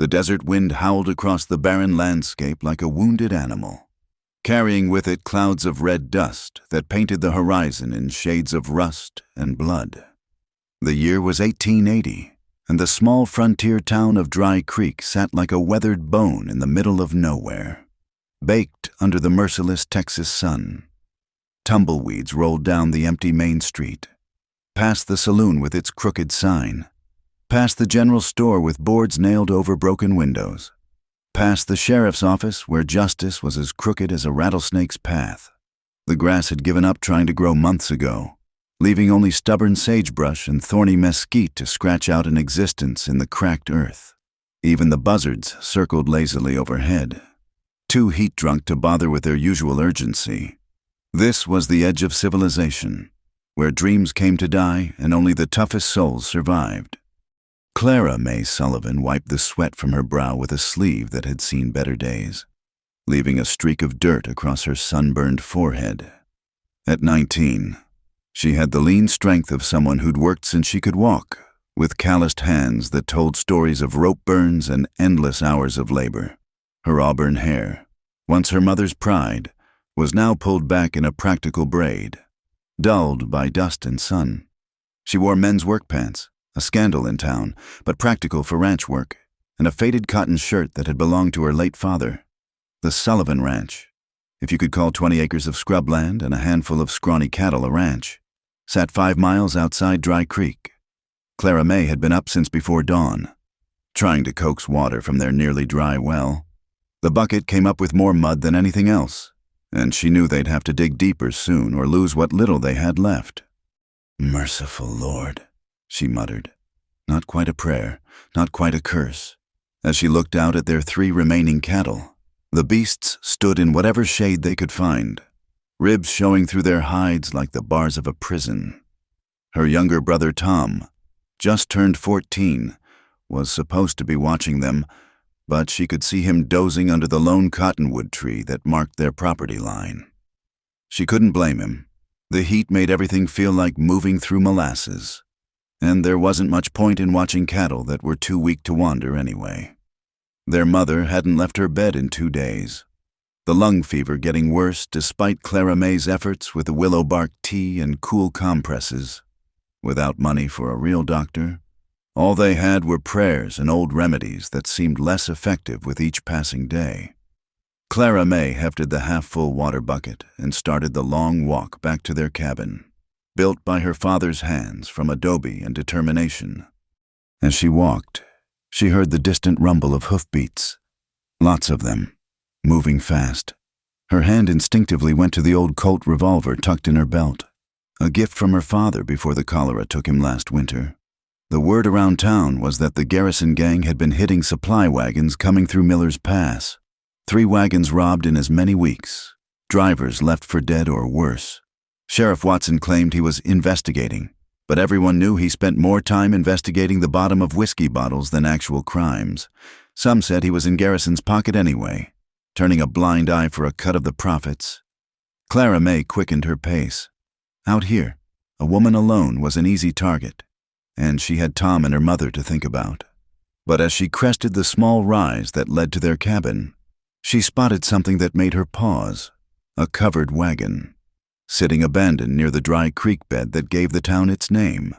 The desert wind howled across the barren landscape like a wounded animal, carrying with it clouds of red dust that painted the horizon in shades of rust and blood. The year was 1880, and the small frontier town of Dry Creek sat like a weathered bone in the middle of nowhere, baked under the merciless Texas sun. Tumbleweeds rolled down the empty main street, past the saloon with its crooked sign, past the general store with boards nailed over broken windows, past the sheriff's office where justice was as crooked as a rattlesnake's path. The grass had given up trying to grow months ago, leaving only stubborn sagebrush and thorny mesquite to scratch out an existence in the cracked earth. Even the buzzards circled lazily overhead, too heat-drunk to bother with their usual urgency. This was the edge of civilization, where dreams came to die and only the toughest souls survived. Clara May Sullivan wiped the sweat from her brow with a sleeve that had seen better days, leaving a streak of dirt across her sunburned forehead. At 19, she had the lean strength of someone who'd worked since she could walk, with calloused hands that told stories of rope burns and endless hours of labor. Her auburn hair, once her mother's pride, was now pulled back in a practical braid, dulled by dust and sun. She wore men's work pants, a scandal in town, but practical for ranch work, and a faded cotton shirt that had belonged to her late father. The Sullivan Ranch, if you could call 20 acres of scrubland and a handful of scrawny cattle a ranch, sat 5 miles outside Dry Creek. Clara May had been up since before dawn, trying to coax water from their nearly dry well. The bucket came up with more mud than anything else, and she knew they'd have to dig deeper soon or lose what little they had left. "Merciful Lord," she muttered. Not quite a prayer, not quite a curse. As she looked out at their 3 remaining cattle, the beasts stood in whatever shade they could find, ribs showing through their hides like the bars of a prison. Her younger brother Tom, just turned 14, was supposed to be watching them, but she could see him dozing under the lone cottonwood tree that marked their property line. She couldn't blame him. The heat made everything feel like moving through molasses, and there wasn't much point in watching cattle that were too weak to wander anyway. Their mother hadn't left her bed in 2 days, the lung fever getting worse despite Clara May's efforts with the willow bark tea and cool compresses. Without money for a real doctor, all they had were prayers and old remedies that seemed less effective with each passing day. Clara May hefted the half-full water bucket and started the long walk back to their cabin, built by her father's hands from adobe and determination. As she walked, she heard the distant rumble of hoofbeats, lots of them, moving fast. Her hand instinctively went to the old Colt revolver tucked in her belt, a gift from her father before the cholera took him last winter. The word around town was that the Garrison gang had been hitting supply wagons coming through Miller's Pass. 3 wagons robbed in as many weeks, drivers left for dead or worse. Sheriff Watson claimed he was investigating, but everyone knew he spent more time investigating the bottom of whiskey bottles than actual crimes. Some said he was in Garrison's pocket anyway, turning a blind eye for a cut of the profits. Clara May quickened her pace. Out here, a woman alone was an easy target, and she had Tom and her mother to think about. But as she crested the small rise that led to their cabin, she spotted something that made her pause, a covered wagon, sitting abandoned near the dry creek bed that gave the town its name.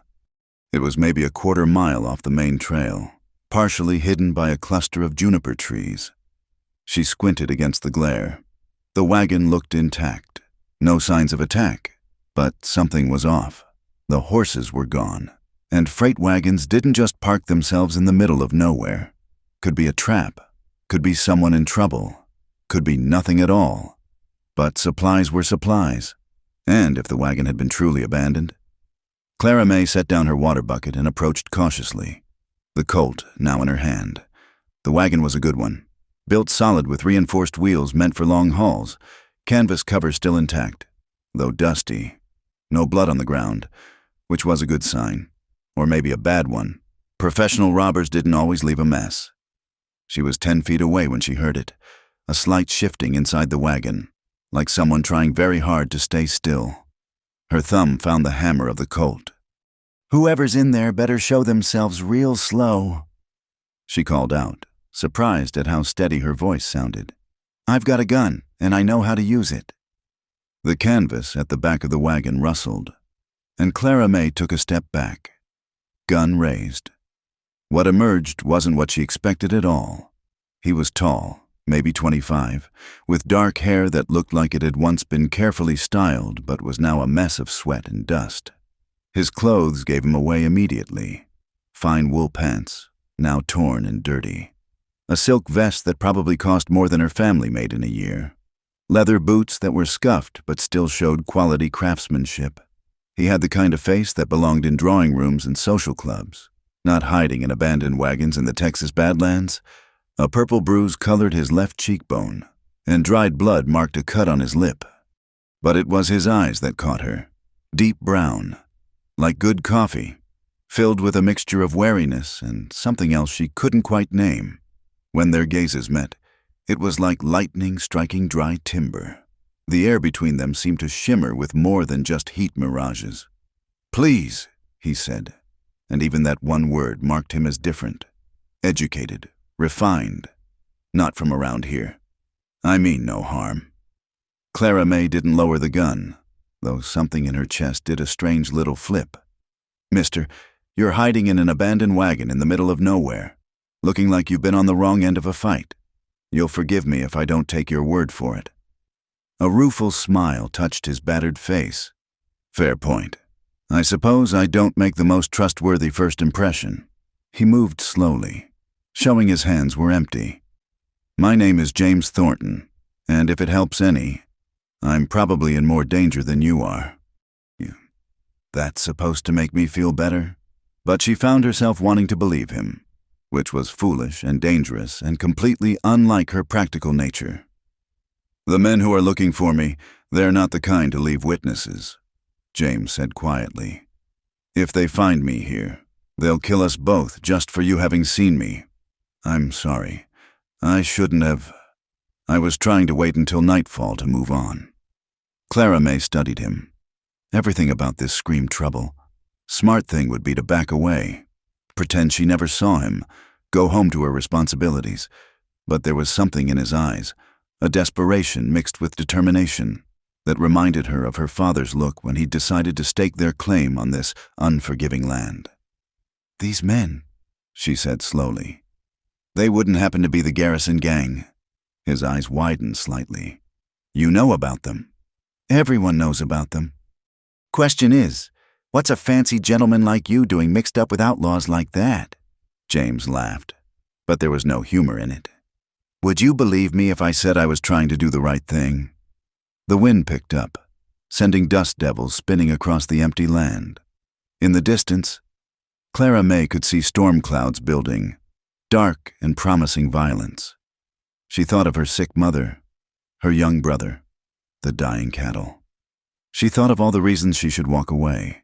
It was maybe a quarter mile off the main trail, partially hidden by a cluster of juniper trees. She squinted against the glare. The wagon looked intact, no signs of attack, but something was off. The horses were gone, and freight wagons didn't just park themselves in the middle of nowhere. Could be a trap, could be someone in trouble, could be nothing at all. But supplies were supplies, and if the wagon had been truly abandoned. Clara May set down her water bucket and approached cautiously, the Colt now in her hand. The wagon was a good one, built solid with reinforced wheels meant for long hauls, canvas cover still intact, though dusty. No blood on the ground, which was a good sign, or maybe a bad one. Professional robbers didn't always leave a mess. She was 10 feet away when she heard it, a slight shifting inside the wagon, like someone trying very hard to stay still. Her thumb found the hammer of the Colt. "Whoever's in there better show themselves real slow," she called out, surprised at how steady her voice sounded. "I've got a gun, and I know how to use it." The canvas at the back of the wagon rustled, and Clara May took a step back, gun raised. What emerged wasn't what she expected at all. He was tall, maybe 25, with dark hair that looked like it had once been carefully styled but was now a mess of sweat and dust. His clothes gave him away immediately. Fine wool pants, now torn and dirty. A silk vest that probably cost more than her family made in a year. Leather boots that were scuffed but still showed quality craftsmanship. He had the kind of face that belonged in drawing rooms and social clubs, not hiding in abandoned wagons in the Texas Badlands. A purple bruise colored his left cheekbone, and dried blood marked a cut on his lip. But it was his eyes that caught her, deep brown, like good coffee, filled with a mixture of wariness and something else she couldn't quite name. When their gazes met, it was like lightning striking dry timber. The air between them seemed to shimmer with more than just heat mirages. "Please," he said, and even that one word marked him as different, educated, refined, not from around here. "I mean no harm." Clara May didn't lower the gun, though something in her chest did a strange little flip. "Mister, you're hiding in an abandoned wagon in the middle of nowhere, looking like you've been on the wrong end of a fight. You'll forgive me if I don't take your word for it." A rueful smile touched his battered face. "Fair point. I suppose I don't make the most trustworthy first impression." He moved slowly, showing his hands were empty. "My name is James Thornton, and if it helps any, I'm probably in more danger than you are." That's supposed to make me feel better? But she found herself wanting to believe him, which was foolish and dangerous and completely unlike her practical nature. "The men who are looking for me, they're not the kind to leave witnesses," James said quietly. "If they find me here, they'll kill us both just for you having seen me. I'm sorry. I shouldn't have. I was trying to wait until nightfall to move on." Clara May studied him. Everything about this screamed trouble. Smart thing would be to back away, pretend she never saw him, go home to her responsibilities. But there was something in his eyes, a desperation mixed with determination, that reminded her of her father's look when he decided to stake their claim on this unforgiving land. "These men," she said slowly. "They wouldn't happen to be the Garrison gang." His eyes widened slightly. "You know about them." "Everyone knows about them. Question is, what's a fancy gentleman like you doing mixed up with outlaws like that?" James laughed, but there was no humor in it. "Would you believe me if I said I was trying to do the right thing?" The wind picked up, sending dust devils spinning across the empty land. In the distance, Clara May could see storm clouds building, dark and promising violence. She thought of her sick mother, her young brother, the dying cattle. She thought of all the reasons she should walk away.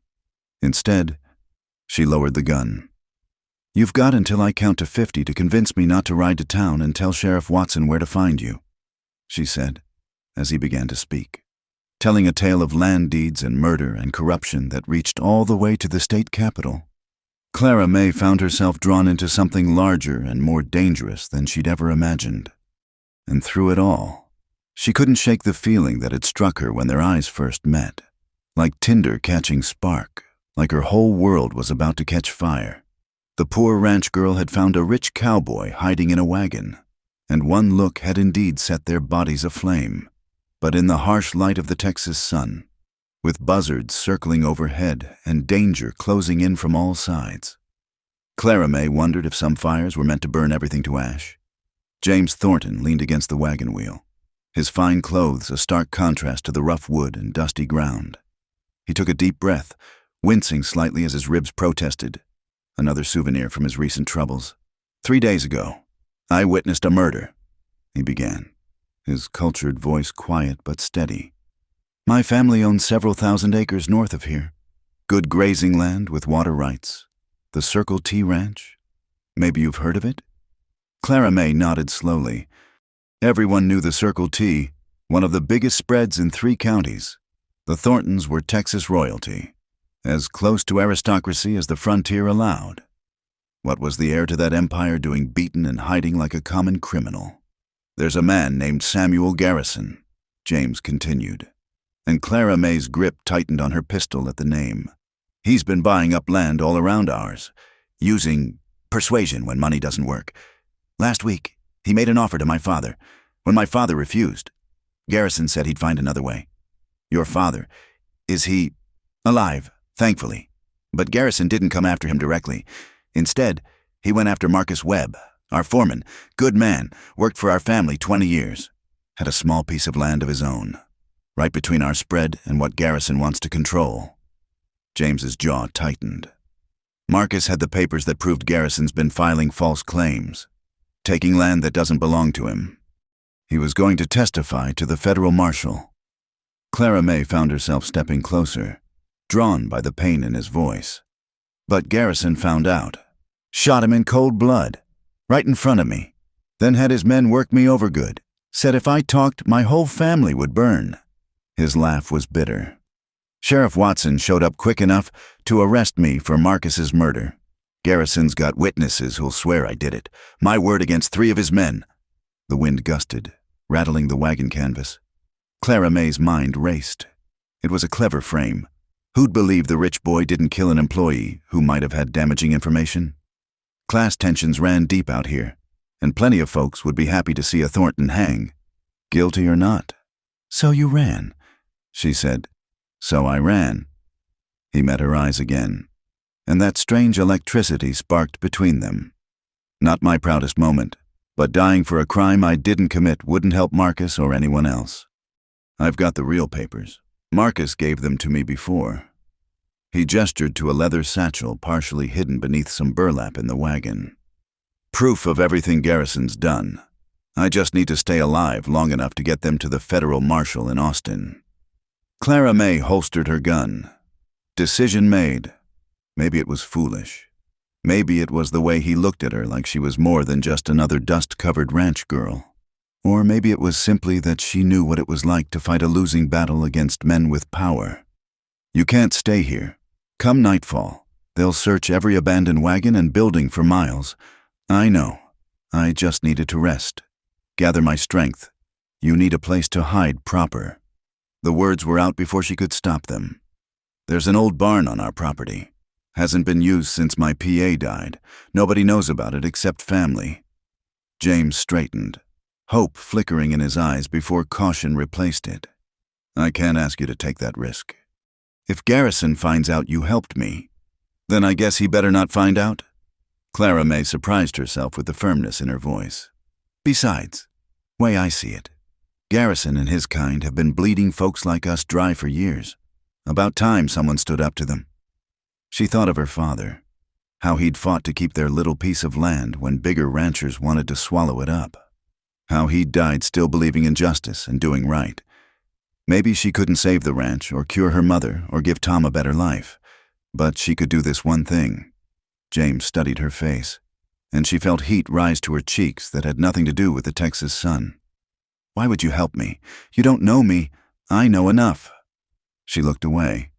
Instead, she lowered the gun. "You've got until I count to 50 to convince me not to ride to town and tell Sheriff Watson where to find you," she said, as he began to speak, telling a tale of land deeds and murder and corruption that reached all the way to the state capitol. Clara May found herself drawn into something larger and more dangerous than she'd ever imagined. And through it all, she couldn't shake the feeling that had struck her when their eyes first met, like tinder catching spark, like her whole world was about to catch fire. The poor ranch girl had found a rich cowboy hiding in a wagon, and one look had indeed set their bodies aflame. But in the harsh light of the Texas sun, with buzzards circling overhead and danger closing in from all sides, Clara May wondered if some fires were meant to burn everything to ash. James Thornton leaned against the wagon wheel, his fine clothes a stark contrast to the rough wood and dusty ground. He took a deep breath, wincing slightly as his ribs protested, another souvenir from his recent troubles. 3 days ago, I witnessed a murder," he began, his cultured voice quiet but steady. "My family owns several thousand acres north of here. Good grazing land with water rights. The Circle T Ranch. Maybe you've heard of it?" Clara May nodded slowly. Everyone knew the Circle T, one of the biggest spreads in 3 counties. The Thorntons were Texas royalty, as close to aristocracy as the frontier allowed. What was the heir to that empire doing beaten and hiding like a common criminal? There's a man named Samuel Garrison, James continued, and Clara May's grip tightened on her pistol at the name. He's been buying up land all around ours, using persuasion when money doesn't work. Last week, he made an offer to my father. When my father refused, Garrison said he'd find another way. Your father, is he alive, thankfully? But Garrison didn't come after him directly. Instead, he went after Marcus Webb, our foreman, good man, worked for our family 20 years, had a small piece of land of his own, right between our spread and what Garrison wants to control. James's jaw tightened. Marcus had the papers that proved Garrison's been filing false claims, taking land that doesn't belong to him. He was going to testify to the federal marshal. Clara May found herself stepping closer, drawn by the pain in his voice. But Garrison found out. Shot him in cold blood, right in front of me. Then had his men work me over good. Said if I talked, my whole family would burn. His laugh was bitter. Sheriff Watson showed up quick enough to arrest me for Marcus's murder. Garrison's got witnesses who'll swear I did it. My word against 3 of his men. The wind gusted, rattling the wagon canvas. Clara May's mind raced. It was a clever frame. Who'd believe the rich boy didn't kill an employee who might have had damaging information? Class tensions ran deep out here, and plenty of folks would be happy to see a Thornton hang, guilty or not. So you ran, she said. So I ran. He met her eyes again, and that strange electricity sparked between them. Not my proudest moment, but dying for a crime I didn't commit wouldn't help Marcus or anyone else. I've got the real papers. Marcus gave them to me before. He gestured to a leather satchel partially hidden beneath some burlap in the wagon. Proof of everything Garrison's done. I just need to stay alive long enough to get them to the federal marshal in Austin. Clara May holstered her gun. Decision made. Maybe it was foolish. Maybe it was the way he looked at her like she was more than just another dust-covered ranch girl. Or maybe it was simply that she knew what it was like to fight a losing battle against men with power. You can't stay here. Come nightfall, they'll search every abandoned wagon and building for miles. I know. I just needed to rest. Gather my strength. You need a place to hide proper. The words were out before she could stop them. There's an old barn on our property. Hasn't been used since my PA died. Nobody knows about it except family. James straightened, hope flickering in his eyes before caution replaced it. I can't ask you to take that risk. If Garrison finds out you helped me, then I guess he better not find out? Clara May surprised herself with the firmness in her voice. Besides, way I see it, Garrison and his kind have been bleeding folks like us dry for years. About time someone stood up to them. She thought of her father, how he'd fought to keep their little piece of land when bigger ranchers wanted to swallow it up. How he'd died still believing in justice and doing right. Maybe she couldn't save the ranch or cure her mother or give Tom a better life, but she could do this one thing. James studied her face, and she felt heat rise to her cheeks that had nothing to do with the Texas sun. Why would you help me? You don't know me. I know enough. She looked away,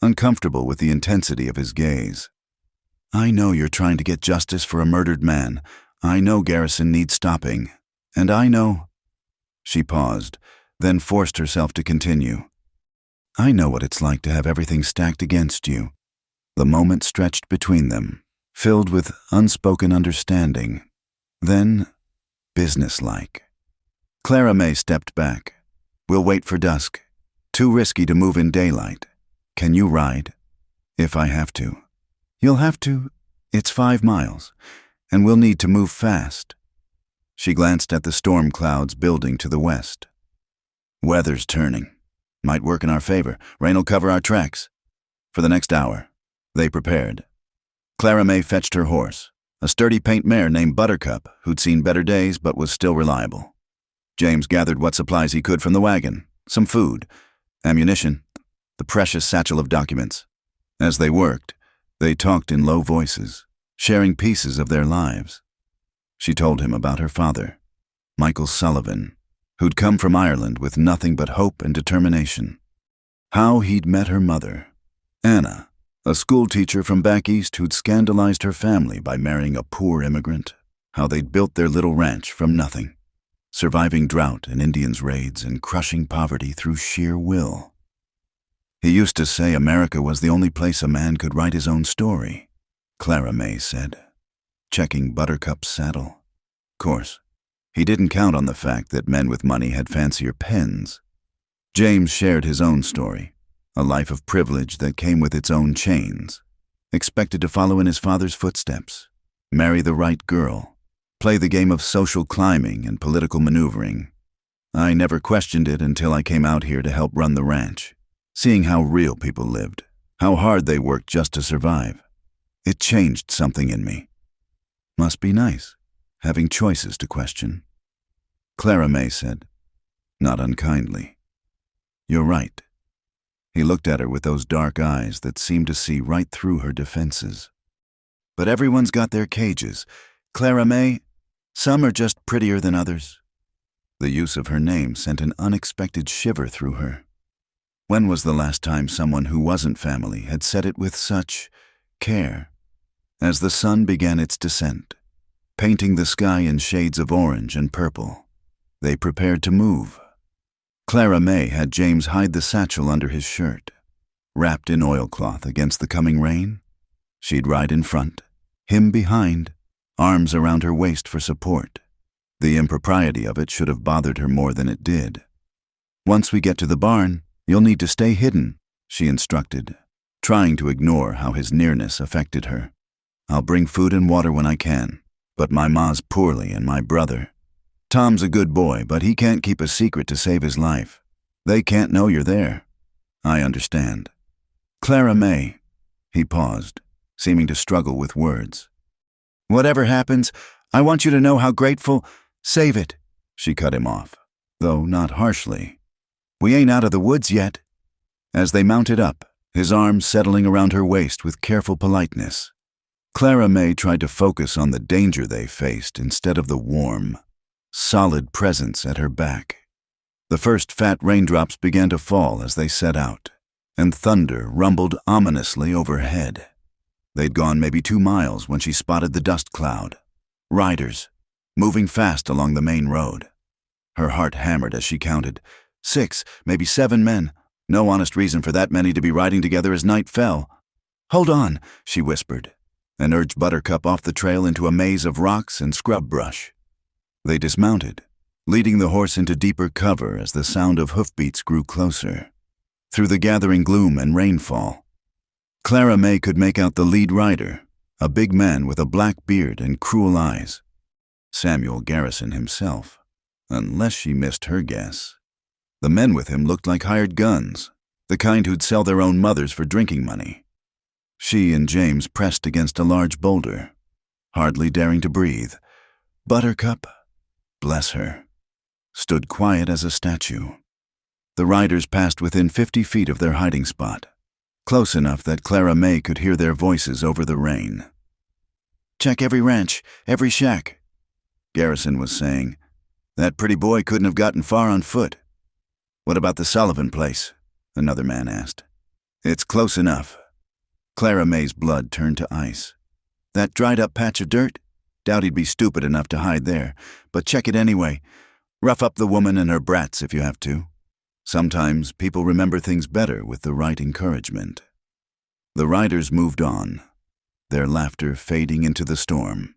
uncomfortable with the intensity of his gaze. I know you're trying to get justice for a murdered man. I know Garrison needs stopping. And I know... She paused, then forced herself to continue. I know what it's like to have everything stacked against you. The moment stretched between them, filled with unspoken understanding. Then, businesslike. Clara May stepped back. We'll wait for dusk. Too risky to move in daylight. Can you ride? If I have to. You'll have to. It's 5 miles, and we'll need to move fast. She glanced at the storm clouds building to the west. Weather's turning. Might work in our favor. Rain'll cover our tracks. For the next hour, they prepared. Clara May fetched her horse, a sturdy paint mare named Buttercup, who'd seen better days but was still reliable. James gathered what supplies he could from the wagon, some food, ammunition, the precious satchel of documents. As they worked, they talked in low voices, sharing pieces of their lives. She told him about her father, Michael Sullivan, who'd come from Ireland with nothing but hope and determination. How he'd met her mother, Anna, A schoolteacher from back east who'd scandalized her family by marrying a poor immigrant. How they'd built their little ranch from nothing, surviving drought and Indians' raids and crushing poverty through sheer will. He used to say America was the only place a man could write his own story, Clara May said, checking Buttercup's saddle. Of course, he didn't count on the fact that men with money had fancier pens. James shared his own story, a life of privilege that came with its own chains, expected to follow in his father's footsteps, marry the right girl, play the game of social climbing and political maneuvering. I never questioned it until I came out here to help run the ranch, seeing how real people lived, how hard they worked just to survive. It changed something in me. Must be nice, having choices to question. Clara May said, not unkindly, "You're right." He looked at her with those dark eyes that seemed to see right through her defenses. But everyone's got their cages. Clara May, some are just prettier than others. The use of her name sent an unexpected shiver through her. When was the last time someone who wasn't family had said it with such care? As the sun began its descent, painting the sky in shades of orange and purple, they prepared to move. Clara May had James hide the satchel under his shirt. Wrapped in oilcloth against the coming rain, she'd ride in front, him behind, arms around her waist for support. The impropriety of it should have bothered her more than it did. "Once we get to the barn, you'll need to stay hidden," she instructed, trying to ignore how his nearness affected her. "I'll bring food and water when I can, but my ma's poorly and my brother. Tom's a good boy, but he can't keep a secret to save his life. They can't know you're there." "I understand." "Clara May," he paused, seeming to struggle with words. "Whatever happens, I want you to know how grateful—" "Save it," she cut him off, though not harshly. "We ain't out of the woods yet." As they mounted up, his arms settling around her waist with careful politeness, Clara May tried to focus on the danger they faced instead of the warm, solid presence at her back. The first fat raindrops began to fall as they set out, and thunder rumbled ominously overhead. They'd gone maybe 2 miles when she spotted the dust cloud. Riders, moving fast along the main road. Her heart hammered as she counted. 6, maybe 7 men. No honest reason for that many to be riding together as night fell. "Hold on," she whispered, and urged Buttercup off the trail into a maze of rocks and scrub brush. They dismounted, leading the horse into deeper cover as the sound of hoofbeats grew closer. Through the gathering gloom and rainfall, Clara May could make out the lead rider, a big man with a black beard and cruel eyes. Samuel Garrison himself, unless she missed her guess. The men with him looked like hired guns, the kind who'd sell their own mothers for drinking money. She and James pressed against a large boulder, hardly daring to breathe. Buttercup, bless her, stood quiet as a statue. The riders passed within 50 feet of their hiding spot, close enough that Clara May could hear their voices over the rain. "Check every ranch, every shack," Garrison was saying. "That pretty boy couldn't have gotten far on foot." "What about the Sullivan place?" another man asked. "It's close enough." Clara May's blood turned to ice. "That dried-up patch of dirt? Doubt he'd be stupid enough to hide there, but check it anyway. Rough up the woman and her brats if you have to. Sometimes people remember things better with the right encouragement." The riders moved on, their laughter fading into the storm.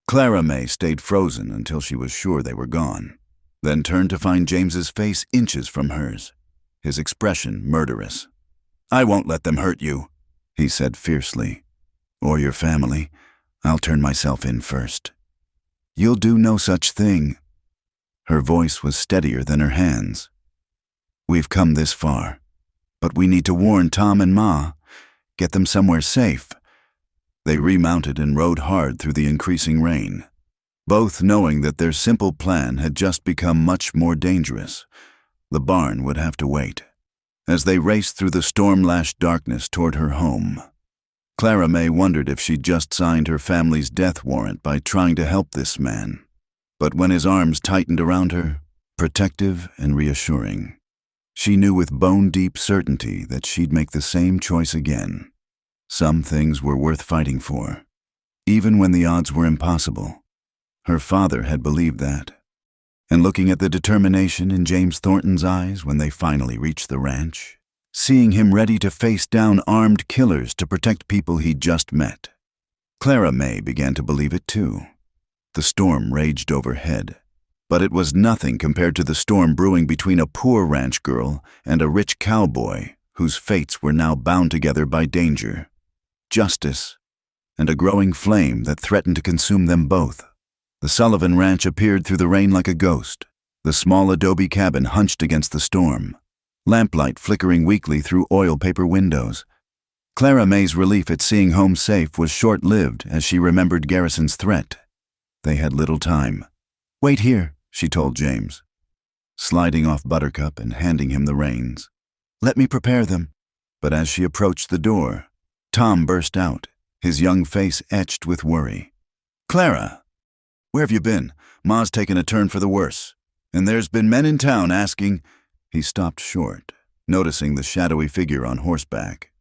Clara May stayed frozen until she was sure they were gone, then turned to find James's face inches from hers, his expression murderous. "I won't let them hurt you," he said fiercely. "Or your family. I'll turn myself in first." "You'll do no such thing." Her voice was steadier than her hands. "We've come this far, but we need to warn Tom and Ma, get them somewhere safe." They remounted and rode hard through the increasing rain, both knowing that their simple plan had just become much more dangerous. The barn would have to wait. As they raced through the storm-lashed darkness toward her home, Clara May wondered if she'd just signed her family's death warrant by trying to help this man. But when his arms tightened around her, protective and reassuring, she knew with bone-deep certainty that she'd make the same choice again. Some things were worth fighting for, even when the odds were impossible. Her father had believed that. And looking at the determination in James Thornton's eyes when they finally reached the ranch, seeing him ready to face down armed killers to protect people he'd just met, Clara May began to believe it too. The storm raged overhead, but it was nothing compared to the storm brewing between a poor ranch girl and a rich cowboy whose fates were now bound together by danger, justice, and a growing flame that threatened to consume them both. The Sullivan Ranch appeared through the rain like a ghost, the small adobe cabin hunched against the storm, lamplight flickering weakly through oil paper windows. Clara May's relief at seeing home safe was short-lived as she remembered Garrison's threat. They had little time. "Wait here," she told James, sliding off Buttercup and handing him the reins. "Let me prepare them." But as she approached the door, Tom burst out, his young face etched with worry. "Clara, where have you been? Ma's taken a turn for the worse. And there's been men in town asking—" He stopped short, noticing the shadowy figure on horseback.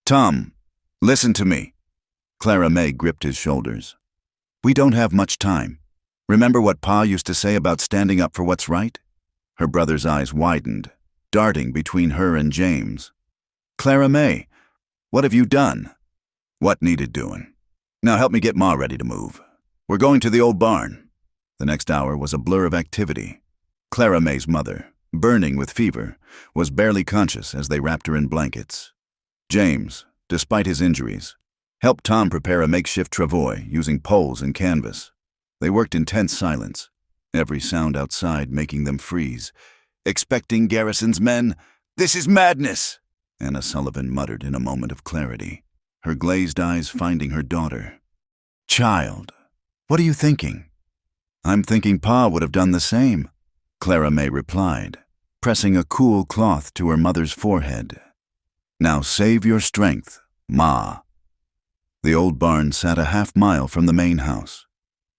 "Tom, listen to me." Clara May gripped his shoulders. "We don't have much time. Remember what Pa used to say about standing up for what's right?" Her brother's eyes widened, darting between her and James. "Clara May, what have you done?" "What needed doing? Now help me get Ma ready to move. We're going to the old barn." The next hour was a blur of activity. Clara May's mother, burning with fever, was barely conscious as they wrapped her in blankets. James, despite his injuries, helped Tom prepare a makeshift travois using poles and canvas. They worked in tense silence, every sound outside making them freeze. "Expecting Garrison's men? This is madness!" Anna Sullivan muttered in a moment of clarity, her glazed eyes finding her daughter. "Child, what are you thinking?" "I'm thinking Pa would have done the same," Clara May replied, pressing a cool cloth to her mother's forehead. "Now save your strength, Ma." The old barn sat a half-mile from the main house,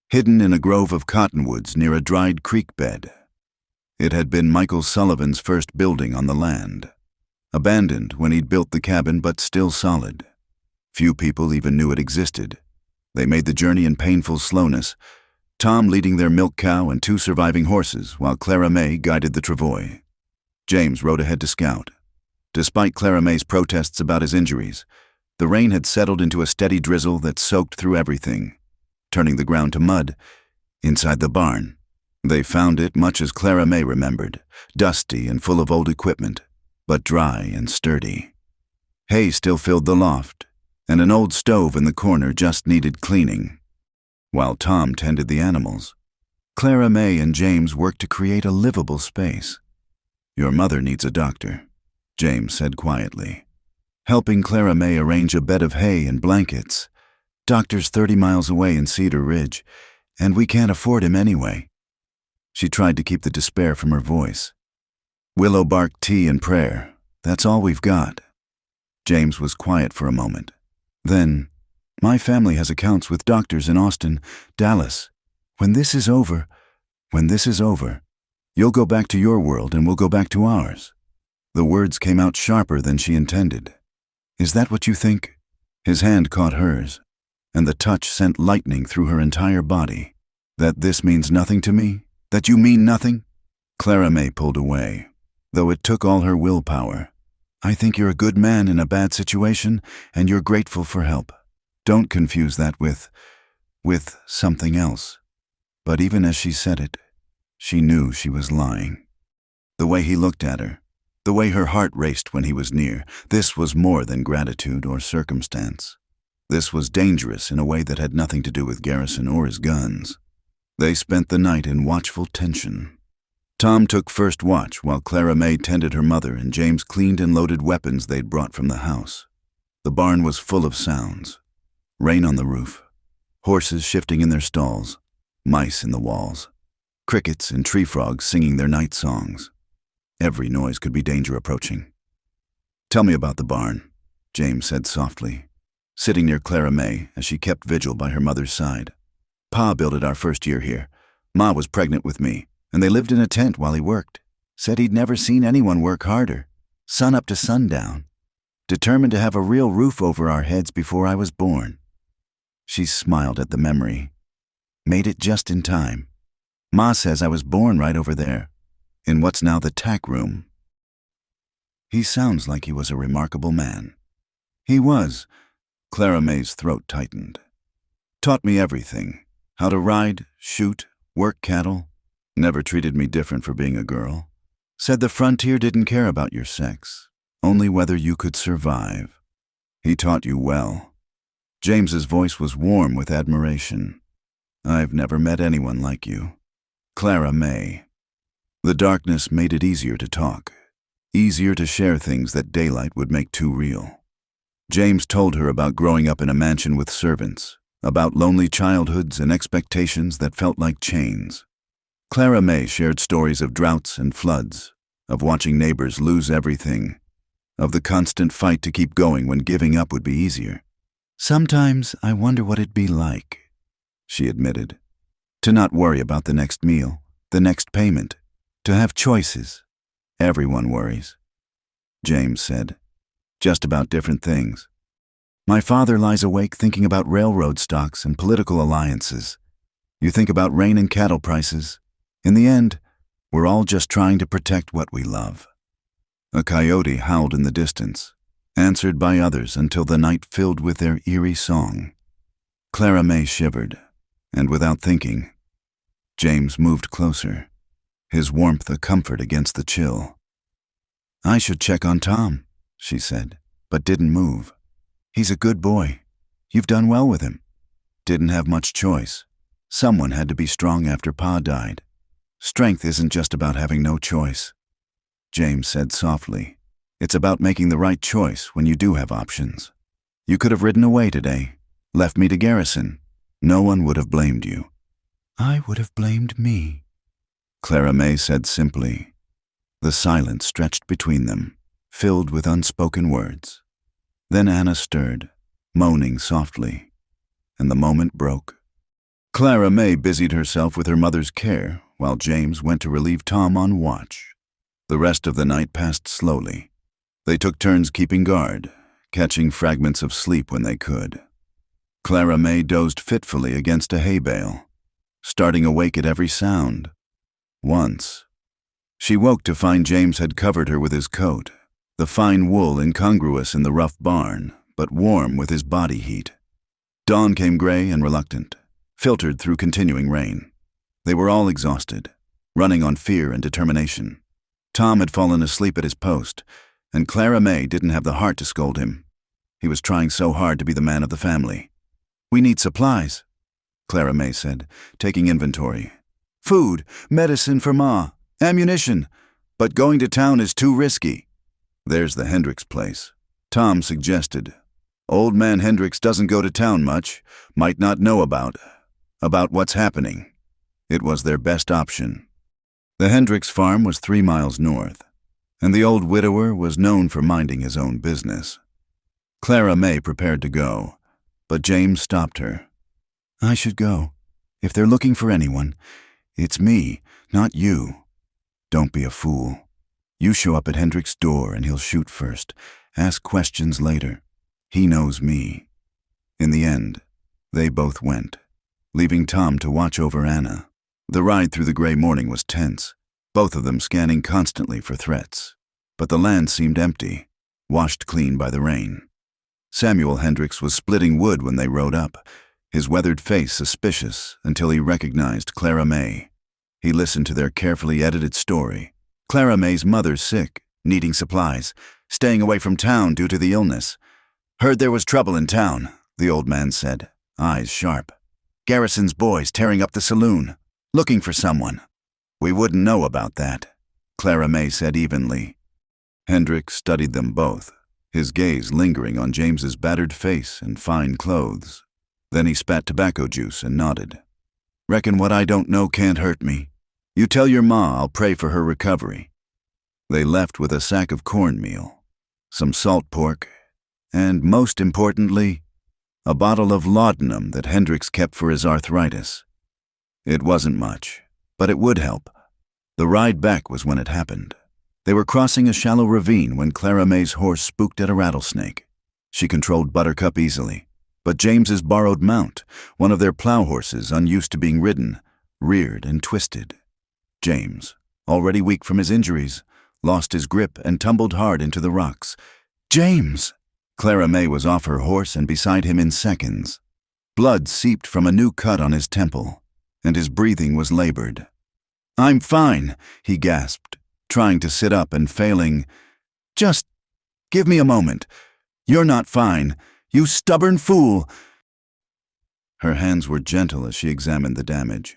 hidden in a grove of cottonwoods near a dried creek bed. It had been Michael Sullivan's first building on the land, abandoned when he'd built the cabin but still solid. Few people even knew it existed. They made the journey in painful slowness, Tom leading their milk cow and 2 surviving horses while Clara May guided the travois. James rode ahead to scout. Despite Clara May's protests about his injuries, the rain had settled into a steady drizzle that soaked through everything, turning the ground to mud. Inside the barn, they found it much as Clara May remembered, dusty and full of old equipment, but dry and sturdy. Hay still filled the loft, and an old stove in the corner just needed cleaning. While Tom tended the animals, Clara May and James worked to create a livable space. "Your mother needs a doctor," James said quietly, helping Clara May arrange a bed of hay and blankets. "Doctor's 30 miles away in Cedar Ridge, and we can't afford him anyway." She tried to keep the despair from her voice. "Willow bark tea and prayer, that's all we've got." James was quiet for a moment. Then, "My family has accounts with doctors in Austin, Dallas. When this is over, you'll go back to your world and we'll go back to ours." The words came out sharper than she intended. "Is that what you think?" His hand caught hers, and the touch sent lightning through her entire body. "That this means nothing to me? That you mean nothing?" Clara May pulled away, though it took all her willpower. "I think you're a good man in a bad situation, and you're grateful for help. Don't confuse that with something else." But even as she said it, she knew she was lying. The way he looked at her, the way her heart raced when he was near, this was more than gratitude or circumstance. This was dangerous in a way that had nothing to do with Garrison or his guns. They spent the night in watchful tension. Tom took first watch while Clara May tended her mother and James cleaned and loaded weapons they'd brought from the house. The barn was full of sounds. Rain on the roof, horses shifting in their stalls, mice in the walls, crickets and tree frogs singing their night songs. Every noise could be danger approaching. "Tell me about the barn," James said softly, sitting near Clara May as she kept vigil by her mother's side. "Pa built it our first year here. Ma was pregnant with me, and they lived in a tent while he worked. Said he'd never seen anyone work harder, sun up to sundown." determined to have a real roof over our heads before I was born. She smiled at the memory. Made it just in time. Ma says I was born right over there, in what's now the tack room. He sounds like he was a remarkable man. He was. Clara May's throat tightened. Taught me everything. How to ride, shoot, work cattle. Never treated me different for being a girl. Said the frontier didn't care about your sex, only whether you could survive. He taught you well. James's voice was warm with admiration. I've never met anyone like you. Clara May. The darkness made it easier to talk, easier to share things that daylight would make too real. James told her about growing up in a mansion with servants, about lonely childhoods and expectations that felt like chains. Clara May shared stories of droughts and floods, of watching neighbors lose everything, of the constant fight to keep going when giving up would be easier. Sometimes I wonder what it'd be like, she admitted, to not worry about the next meal, the next payment, to have choices. Everyone worries, James said, just about different things. My father lies awake thinking about railroad stocks and political alliances. You think about rain and cattle prices. In the end, we're all just trying to protect what we love. A coyote howled in the distance, answered by others until the night filled with their eerie song. Clara May shivered, and without thinking, James moved closer, his warmth a comfort against the chill. I should check on Tom, she said, but didn't move. He's a good boy. You've done well with him. Didn't have much choice. Someone had to be strong after Pa died. Strength isn't just about having no choice. James said softly, it's about making the right choice when you do have options. You could have ridden away today, left me to garrison. No one would have blamed you. I would have blamed me, Clara May said simply. The silence stretched between them, filled with unspoken words. Then Anna stirred, moaning softly, and the moment broke. Clara May busied herself with her mother's care while James went to relieve Tom on watch. The rest of the night passed slowly. They took turns keeping guard, catching fragments of sleep when they could. Clara May dozed fitfully against a hay bale, starting awake at every sound. Once, she woke to find James had covered her with his coat, the fine wool incongruous in the rough barn, but warm with his body heat. Dawn came gray and reluctant, filtered through continuing rain. They were all exhausted, running on fear and determination. Tom had fallen asleep at his post, and Clara May didn't have the heart to scold him. He was trying so hard to be the man of the family. We need supplies, Clara May said, taking inventory. Food, medicine for Ma, ammunition, but going to town is too risky. There's the Hendricks place, Tom suggested. Old man Hendricks doesn't go to town much, might not know about what's happening. It was their best option. The Hendricks farm was 3 miles north, and the old widower was known for minding his own business. Clara May prepared to go, but James stopped her. I should go. If they're looking for anyone, it's me, not you. Don't be a fool. You show up at Hendricks' door and he'll shoot first. Ask questions later. He knows me. In the end, they both went, leaving Tom to watch over Anna. The ride through the gray morning was tense, both of them scanning constantly for threats. But the land seemed empty, washed clean by the rain. Samuel Hendricks was splitting wood when they rode up, his weathered face suspicious until he recognized Clara May. He listened to their carefully edited story. Clara May's mother's sick, needing supplies, staying away from town due to the illness. Heard there was trouble in town, the old man said, eyes sharp. Garrison's boys tearing up the saloon, looking for someone. We wouldn't know about that, Clara May said evenly. Hendricks studied them both, his gaze lingering on James's battered face and fine clothes. Then he spat tobacco juice and nodded. Reckon what I don't know can't hurt me. You tell your ma I'll pray for her recovery. They left with a sack of cornmeal, some salt pork, and most importantly, a bottle of laudanum that Hendricks kept for his arthritis. It wasn't much, but it would help. The ride back was when it happened. They were crossing a shallow ravine when Clara May's horse spooked at a rattlesnake. She controlled Buttercup easily, but James's borrowed mount, one of their plow horses unused to being ridden, reared and twisted. James, already weak from his injuries, lost his grip and tumbled hard into the rocks. "James!" Clara May was off her horse and beside him in seconds. Blood seeped from a new cut on his temple, and his breathing was labored. "I'm fine," he gasped, trying to sit up and failing. "Just give me a moment. You're not fine. You stubborn fool." Her hands were gentle as she examined the damage.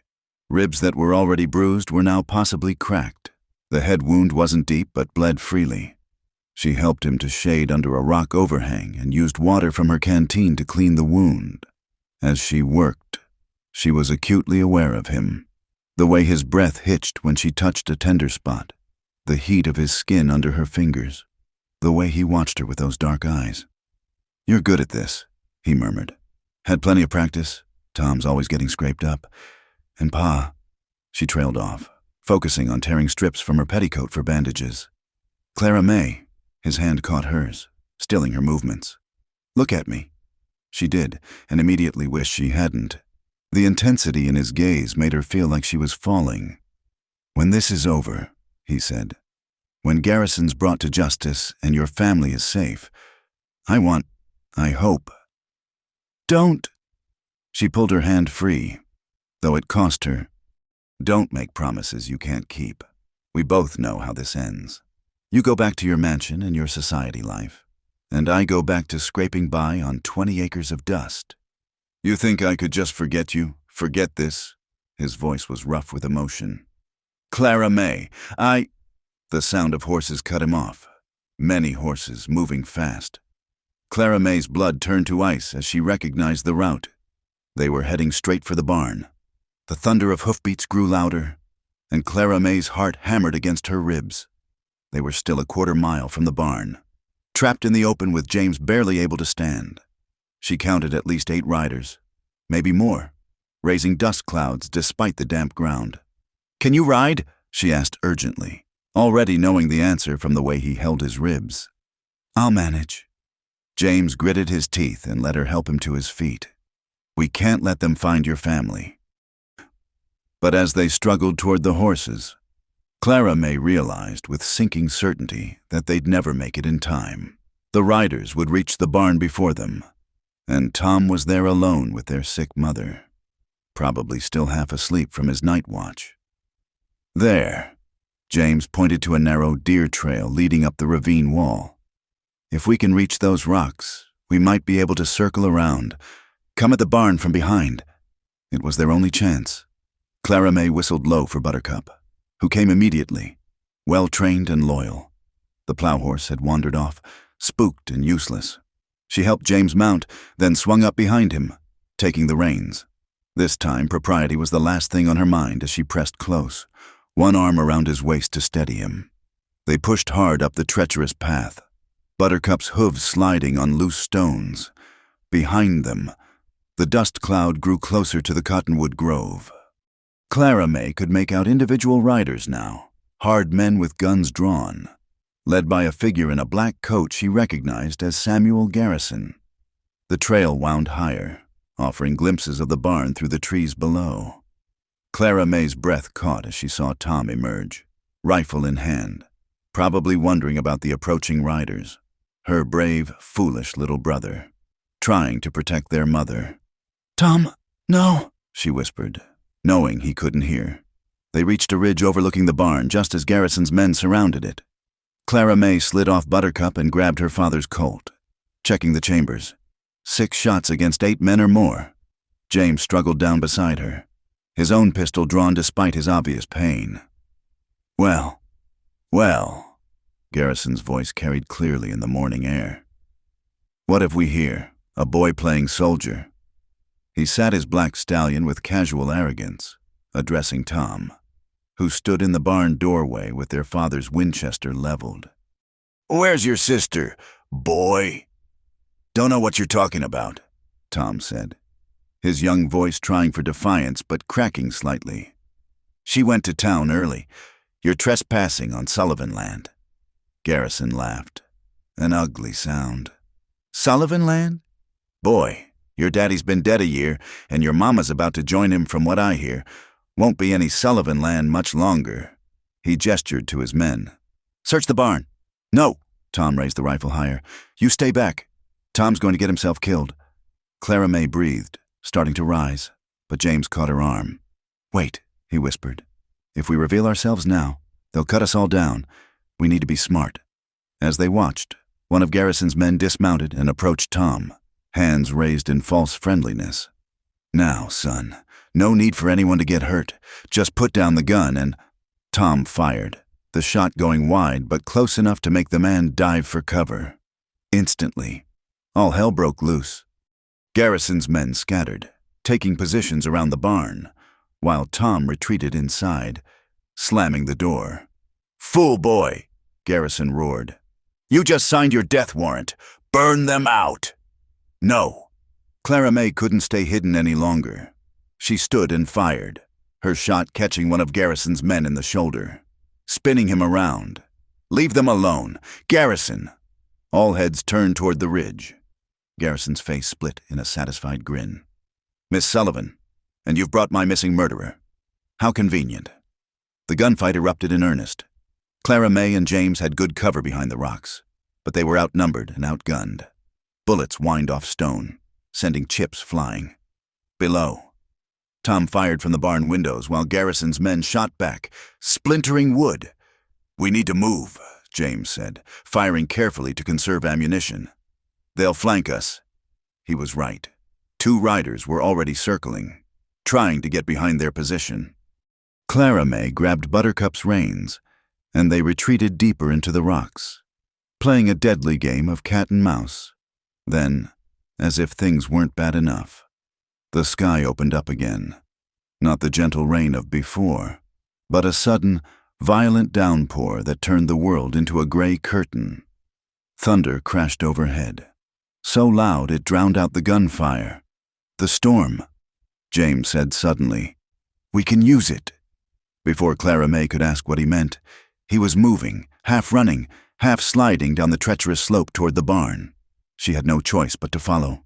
Ribs that were already bruised were now possibly cracked. The head wound wasn't deep but bled freely. She helped him to shade under a rock overhang and used water from her canteen to clean the wound. As she worked, she was acutely aware of him. The way his breath hitched when she touched a tender spot, the heat of his skin under her fingers, the way he watched her with those dark eyes. "You're good at this," he murmured. "Had plenty of practice. Tom's always getting scraped up. And Pa." She trailed off, focusing on tearing strips from her petticoat for bandages. "Clara May." His hand caught hers, stilling her movements. "Look at me." She did, and immediately wished she hadn't. The intensity in his gaze made her feel like she was falling. "When this is over," he said, "when Garrison's brought to justice and your family is safe, I hope." "Don't." She pulled her hand free, though it cost her. "Don't make promises you can't keep. We both know how this ends. You go back to your mansion and your society life, and I go back to scraping by on 20 acres of dust. You think I could just forget you, forget this?" His voice was rough with emotion. "Clara May, The sound of horses cut him off. Many horses, moving fast. Clara May's blood turned to ice as she recognized the route. They were heading straight for the barn. The thunder of hoofbeats grew louder, and Clara May's heart hammered against her ribs. They were still a quarter-mile from the barn, trapped in the open with James barely able to stand. She counted at least 8 riders, maybe more, raising dust clouds despite the damp ground. "Can you ride?" she asked urgently, already knowing the answer from the way he held his ribs. "I'll manage." James gritted his teeth and let her help him to his feet. "We can't let them find your family." But as they struggled toward the horses, Clara May realized with sinking certainty that they'd never make it in time. The riders would reach the barn before them, and Tom was there alone with their sick mother, probably still half asleep from his night watch. "There," James pointed to a narrow deer trail leading up the ravine wall. "If we can reach those rocks, we might be able to circle around. Come at the barn from behind." It was their only chance. Clara May whistled low for Buttercup, who came immediately, well-trained and loyal. The plow horse had wandered off, spooked and useless. She helped James mount, then swung up behind him, taking the reins. This time, propriety was the last thing on her mind as she pressed close, one arm around his waist to steady him. They pushed hard up the treacherous path, Buttercup's hooves sliding on loose stones. Behind them, the dust cloud grew closer to the cottonwood grove. Clara May could make out individual riders now, hard men with guns drawn, led by a figure in a black coat she recognized as Samuel Garrison. The trail wound higher, offering glimpses of the barn through the trees below. Clara May's breath caught as she saw Tom emerge, rifle in hand, probably wondering about the approaching riders, her brave, foolish little brother, trying to protect their mother. "Tom, no," she whispered, knowing he couldn't hear. They reached a ridge overlooking the barn just as Garrison's men surrounded it. Clara May slid off Buttercup and grabbed her father's Colt, checking the chambers. 6 shots against 8 men or more. James struggled down beside her, his own pistol drawn despite his obvious pain. Well, Garrison's voice carried clearly in the morning air. "What have we here? A boy playing soldier?" He sat his black stallion with casual arrogance, addressing Tom, who stood in the barn doorway with their father's Winchester leveled. "Where's your sister, boy?" "Don't know what you're talking about," Tom said, his young voice trying for defiance but cracking slightly. "She went to town early. You're trespassing on Sullivan land. Garrison laughed. An ugly sound. Sullivan Land? Boy, your daddy's been dead a year, and your mama's about to join him from what I hear. Won't be any Sullivan Land much longer. He gestured to his men. Search the barn. No. Tom raised the rifle higher. You stay back. Tom's going to get himself killed. Clara May breathed, starting to rise, but James caught her arm. Wait, he whispered. If we reveal ourselves now, they'll cut us all down. We need to be smart. As they watched, one of Garrison's men dismounted and approached Tom, hands raised in false friendliness. Now, son, no need for anyone to get hurt. Just put down the gun and... Tom fired, the shot going wide but close enough to make the man dive for cover. Instantly, all hell broke loose. Garrison's men scattered, taking positions around the barn, while Tom retreated inside, slamming the door. Fool boy, Garrison roared. You just signed your death warrant. Burn them out. No. Clara May couldn't stay hidden any longer. She stood and fired, her shot catching one of Garrison's men in the shoulder, spinning him around. Leave them alone. Garrison. All heads turned toward the ridge. Garrison's face split in a satisfied grin. Miss Sullivan, and you've brought my missing murderer. How convenient. The gunfight erupted in earnest. Clara May and James had good cover behind the rocks, but they were outnumbered and outgunned. Bullets whined off stone, sending chips flying. Below, Tom fired from the barn windows while Garrison's men shot back, splintering wood. We need to move, James said, firing carefully to conserve ammunition. They'll flank us. He was right. 2 riders were already circling, trying to get behind their position. Clara May grabbed Buttercup's reins, and they retreated deeper into the rocks, playing a deadly game of cat and mouse. Then, as if things weren't bad enough, the sky opened up again. Not the gentle rain of before, but a sudden, violent downpour that turned the world into a gray curtain. Thunder crashed overhead, so loud it drowned out the gunfire. The storm, James said suddenly. We can use it. Before Clara May could ask what he meant, he was moving, half running, half sliding down the treacherous slope toward the barn. She had no choice but to follow,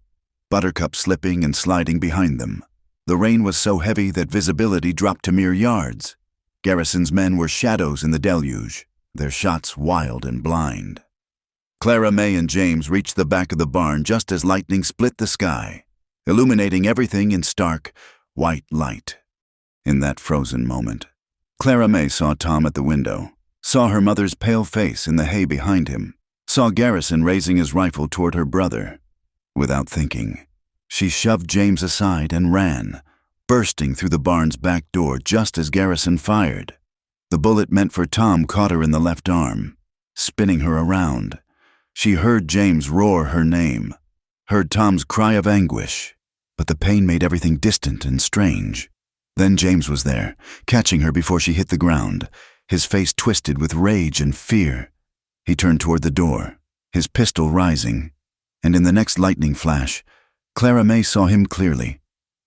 Buttercup slipping and sliding behind them. The rain was so heavy that visibility dropped to mere yards. Garrison's men were shadows in the deluge, their shots wild and blind. Clara May and James reached the back of the barn just as lightning split the sky, illuminating everything in stark, white light. In that frozen moment, Clara May saw Tom at the window, saw her mother's pale face in the hay behind him, saw Garrison raising his rifle toward her brother. Without thinking, she shoved James aside and ran, bursting through the barn's back door just as Garrison fired. The bullet meant for Tom caught her in the left arm, spinning her around. She heard James roar her name, heard Tom's cry of anguish, but the pain made everything distant and strange. Then James was there, catching her before she hit the ground, his face twisted with rage and fear. He turned toward the door, his pistol rising, and in the next lightning flash, Clara May saw him clearly.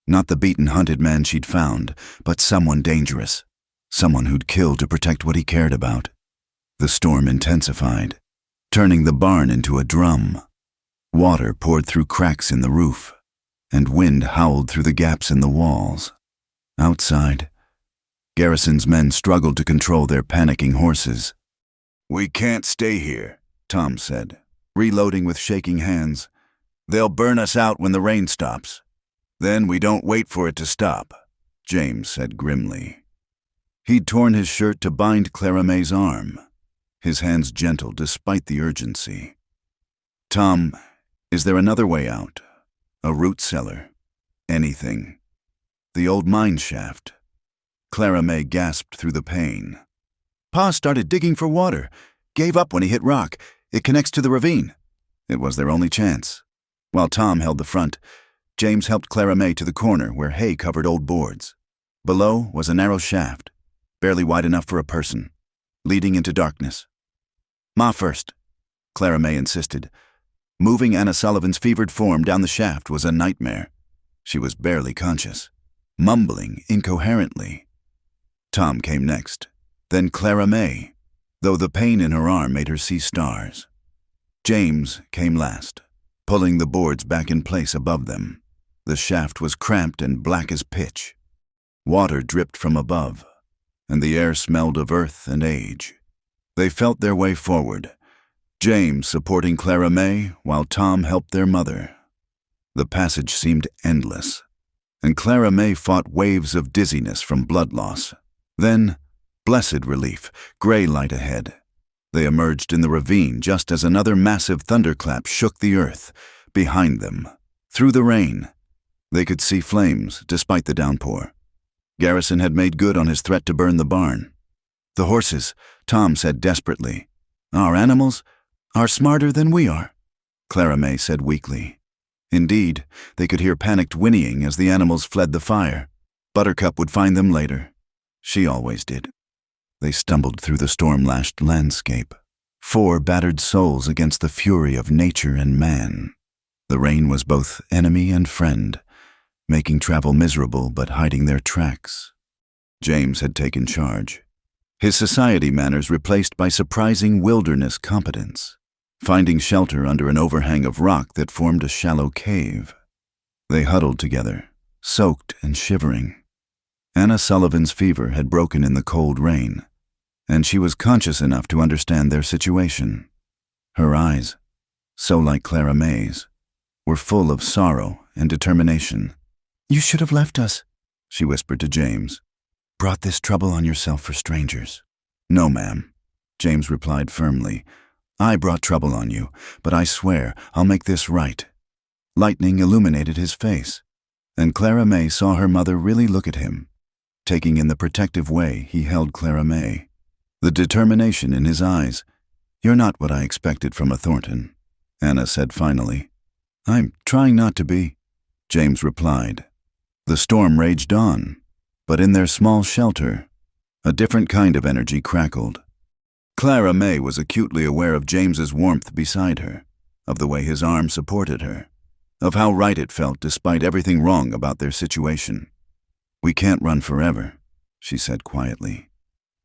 Not the beaten, hunted man she'd found, but someone dangerous, someone who'd kill to protect what he cared about. The storm intensified, turning the barn into a drum. Water poured through cracks in the roof, and wind howled through the gaps in the walls. Outside, Garrison's men struggled to control their panicking horses. We can't stay here, Tom said, reloading with shaking hands. They'll burn us out when the rain stops. Then we don't wait for it to stop, James said grimly. He'd torn his shirt to bind Clara May's arm, his hands gentle despite the urgency. Tom, is there another way out? A root cellar? Anything? The old mine shaft? Clara May gasped through the pain. Pa started digging for water, gave up when he hit rock. It connects to the ravine. It was their only chance. While Tom held the front, James helped Clara May to the corner where hay covered old boards. Below was a narrow shaft, barely wide enough for a person, leading into darkness. Ma first, Clara May insisted. Moving Anna Sullivan's fevered form down the shaft was a nightmare. She was barely conscious, mumbling incoherently. Tom came next, then Clara May. though the pain in her arm made her see stars. James came last, pulling the boards back in place above them. The shaft was cramped and black as pitch. Water dripped from above, and the air smelled of earth and age. They felt their way forward, James supporting Clara May while Tom helped their mother. The passage seemed endless, and Clara May fought waves of dizziness from blood loss. Then, blessed relief, gray light ahead. They emerged in the ravine just as another massive thunderclap shook the earth. Behind them, through the rain, they could see flames despite the downpour. Garrison had made good on his threat to burn the barn. "The horses," Tom said desperately. "Our animals are smarter than we are," Clara May said weakly. Indeed, they could hear panicked whinnying as the animals fled the fire. Buttercup would find them later. She always did. They stumbled through the storm-lashed landscape, 4 battered souls against the fury of nature and man. The rain was both enemy and friend, making travel miserable but hiding their tracks. James had taken charge, his society manners replaced by surprising wilderness competence, finding shelter under an overhang of rock that formed a shallow cave. They huddled together, soaked and shivering. Anna Sullivan's fever had broken in the cold rain, and she was conscious enough to understand their situation. Her eyes, so like Clara May's, were full of sorrow and determination. "You should have left us," she whispered to James. "Brought this trouble on yourself for strangers." "No, ma'am," James replied firmly. "I brought trouble on you, but I swear I'll make this right." Lightning illuminated his face, and Clara May saw her mother really look at him, taking in the protective way he held Clara May. The determination in his eyes. "You're not what I expected from a Thornton," Anna said finally. "I'm trying not to be," James replied. The storm raged on, but in their small shelter, a different kind of energy crackled. Clara May was acutely aware of James's warmth beside her, of the way his arm supported her, of how right it felt despite everything wrong about their situation. "We can't run forever," she said quietly.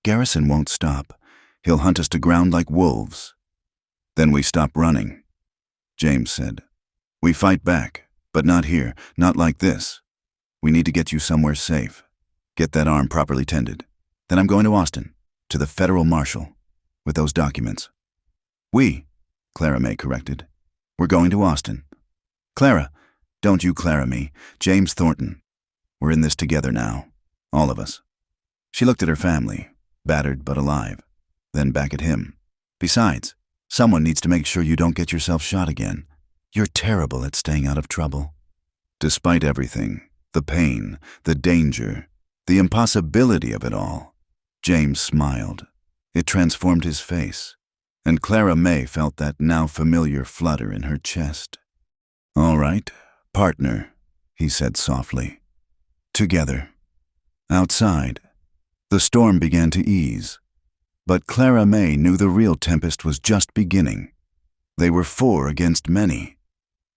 "Garrison won't stop. He'll hunt us to ground like wolves." "Then we stop running," James said. "We fight back, but not here, not like this. We need to get you somewhere safe. Get that arm properly tended. Then I'm going to Austin, to the federal marshal, with those documents." "We," Clara May corrected. "We're going to Austin." "Clara, don't you Clara me, James Thornton. We're in this together now, all of us." She looked at her family, battered but alive, then back at him. "Besides, someone needs to make sure you don't get yourself shot again. You're terrible at staying out of trouble." Despite everything, the pain, the danger, the impossibility of it all, James smiled. It transformed his face, and Clara May felt that now familiar flutter in her chest. "All right, partner," he said softly. "Together." Outside, the storm began to ease, but Clara May knew the real tempest was just beginning. They were 4 against many,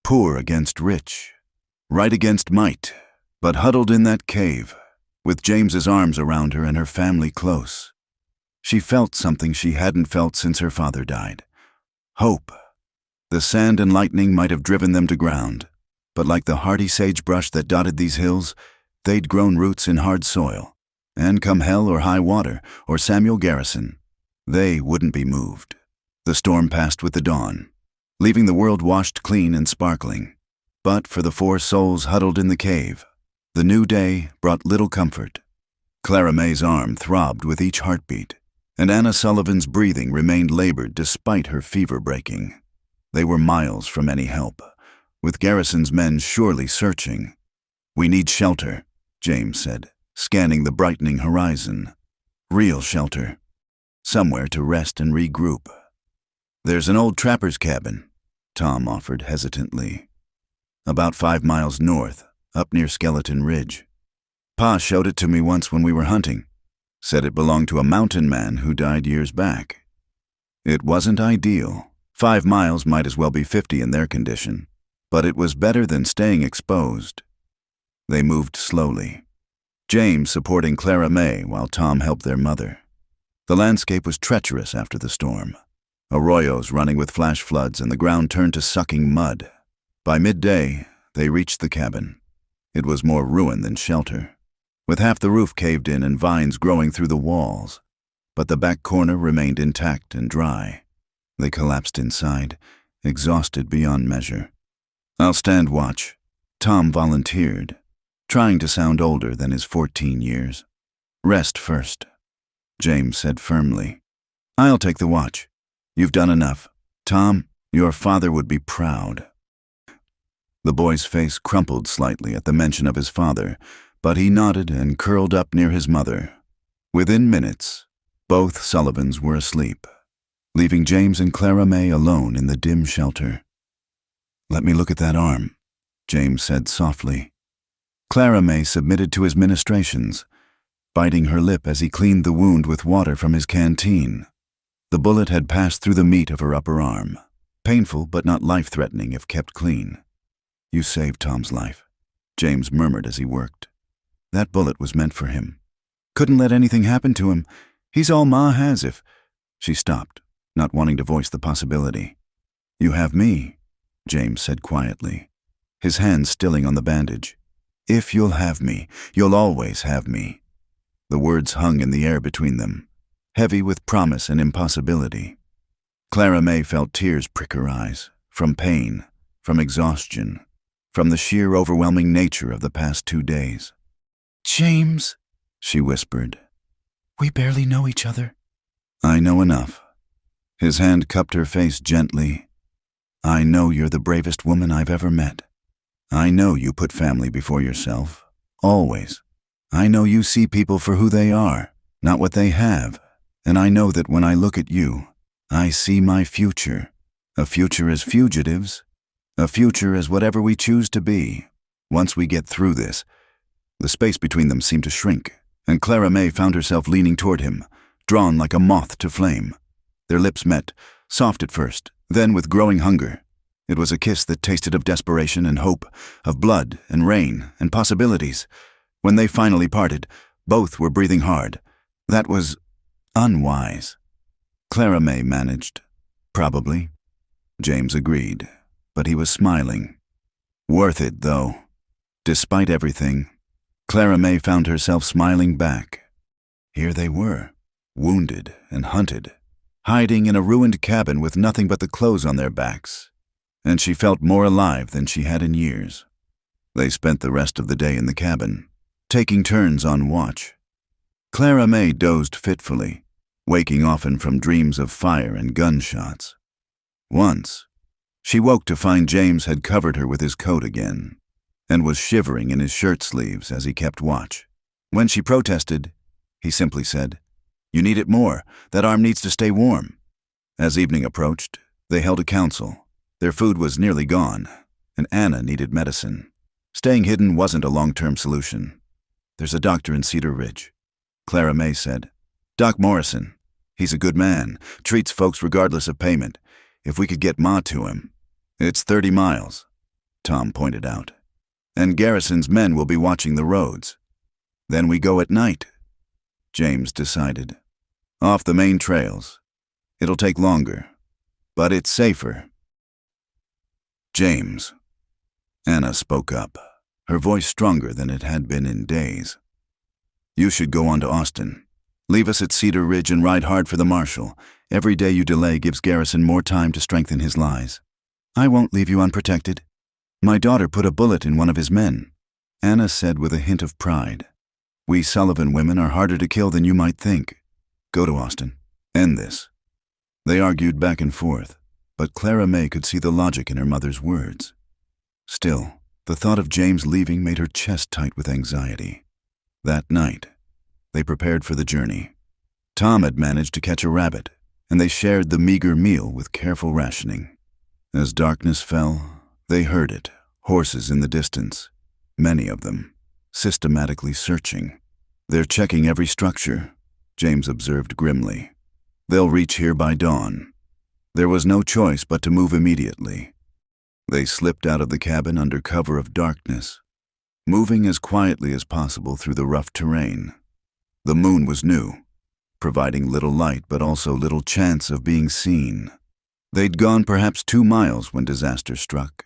poor against rich, right against might, but huddled in that cave, with James's arms around her and her family close. She felt something she hadn't felt since her father died. Hope. The sand and lightning might have driven them to ground, but like the hardy sagebrush that dotted these hills, they'd grown roots in hard soil, and come hell or high water, or Samuel Garrison, they wouldn't be moved. The storm passed with the dawn, leaving the world washed clean and sparkling. But for the 4 souls huddled in the cave, the new day brought little comfort. Clara May's arm throbbed with each heartbeat, and Anna Sullivan's breathing remained labored despite her fever breaking. They were miles from any help, with Garrison's men surely searching. "We need shelter," James said, scanning the brightening horizon. "Real shelter. Somewhere to rest and regroup." "There's an old trapper's cabin," Tom offered hesitantly. "About 5 miles north, up near Skeleton Ridge. Pa showed it to me once when we were hunting. Said it belonged to a mountain man who died years back. It wasn't ideal. 5 miles might as well be 50 in their condition, but it was better than staying exposed." They moved slowly, James supporting Clara May while Tom helped their mother. The landscape was treacherous after the storm. Arroyos running with flash floods and the ground turned to sucking mud. By midday, they reached the cabin. It was more ruin than shelter, with half the roof caved in and vines growing through the walls. But the back corner remained intact and dry. They collapsed inside, exhausted beyond measure. "I'll stand watch," Tom volunteered, trying to sound older than his 14 years. "Rest first," James said firmly. "I'll take the watch. You've done enough. Tom, your father would be proud." The boy's face crumpled slightly at the mention of his father, but he nodded and curled up near his mother. Within minutes, both Sullivans were asleep, leaving James and Clara May alone in the dim shelter. "Let me look at that arm," James said softly. Clara May submitted to his ministrations, biting her lip as he cleaned the wound with water from his canteen. The bullet had passed through the meat of her upper arm, painful but not life-threatening if kept clean. "You saved Tom's life," James murmured as he worked. "That bullet was meant for him. Couldn't let anything happen to him. He's all Ma has if—" She stopped, not wanting to voice the possibility. "You have me," James said quietly, his hand stilling on the bandage. "If you'll have me, you'll always have me." The words hung in the air between them, heavy with promise and impossibility. Clara May felt tears prick her eyes, from pain, from exhaustion, from the sheer overwhelming nature of the past 2 days. "James," she whispered, "we barely know each other." "I know enough." His hand cupped her face gently. "I know you're the bravest woman I've ever met. I know you put family before yourself, always. I know you see people for who they are, not what they have. And I know that when I look at you, I see my future. A future as fugitives, a future as whatever we choose to be. Once we get through this." The space between them seemed to shrink, and Clara May found herself leaning toward him, drawn like a moth to flame. Their lips met, soft at first, then with growing hunger. It was a kiss that tasted of desperation and hope, of blood and rain and possibilities. When they finally parted, both were breathing hard. That was unwise. Clara May managed. "Probably," James agreed, but he was smiling. "Worth it, though." Despite everything, Clara May found herself smiling back. Here they were, wounded and hunted, hiding in a ruined cabin with nothing but the clothes on their backs, and she felt more alive than she had in years. They spent the rest of the day in the cabin, taking turns on watch. Clara May dozed fitfully, waking often from dreams of fire and gunshots. Once, she woke to find James had covered her with his coat again, and was shivering in his shirt sleeves as he kept watch. When she protested, he simply said, "You need it more. That arm needs to stay warm." As evening approached, they held a council. Their food was nearly gone, and Anna needed medicine. Staying hidden wasn't a long-term solution. "There's a doctor in Cedar Ridge," Clara May said. "Doc Morrison. He's a good man, treats folks regardless of payment. If we could get Ma to him." "It's 30 miles, Tom pointed out. "And Garrison's men will be watching the roads." "Then we go at night," James decided. "Off the main trails. It'll take longer, but it's safer." "James," Anna spoke up, her voice stronger than it had been in days. "You should go on to Austin. Leave us at Cedar Ridge and ride hard for the marshal. Every day you delay gives Garrison more time to strengthen his lies." "I won't leave you unprotected. My daughter put a bullet in one of his men," Anna said with a hint of pride. "We Sullivan women are harder to kill than you might think. Go to Austin. End this." They argued back and forth, but Clara May could see the logic in her mother's words. Still, the thought of James leaving made her chest tight with anxiety. That night, they prepared for the journey. Tom had managed to catch a rabbit, and they shared the meager meal with careful rationing. As darkness fell, they heard it, horses in the distance, many of them, systematically searching. "They're checking every structure," James observed grimly. "They'll reach here by dawn." There was no choice but to move immediately. They slipped out of the cabin under cover of darkness, moving as quietly as possible through the rough terrain. The moon was new, providing little light but also little chance of being seen. They'd gone perhaps 2 miles when disaster struck.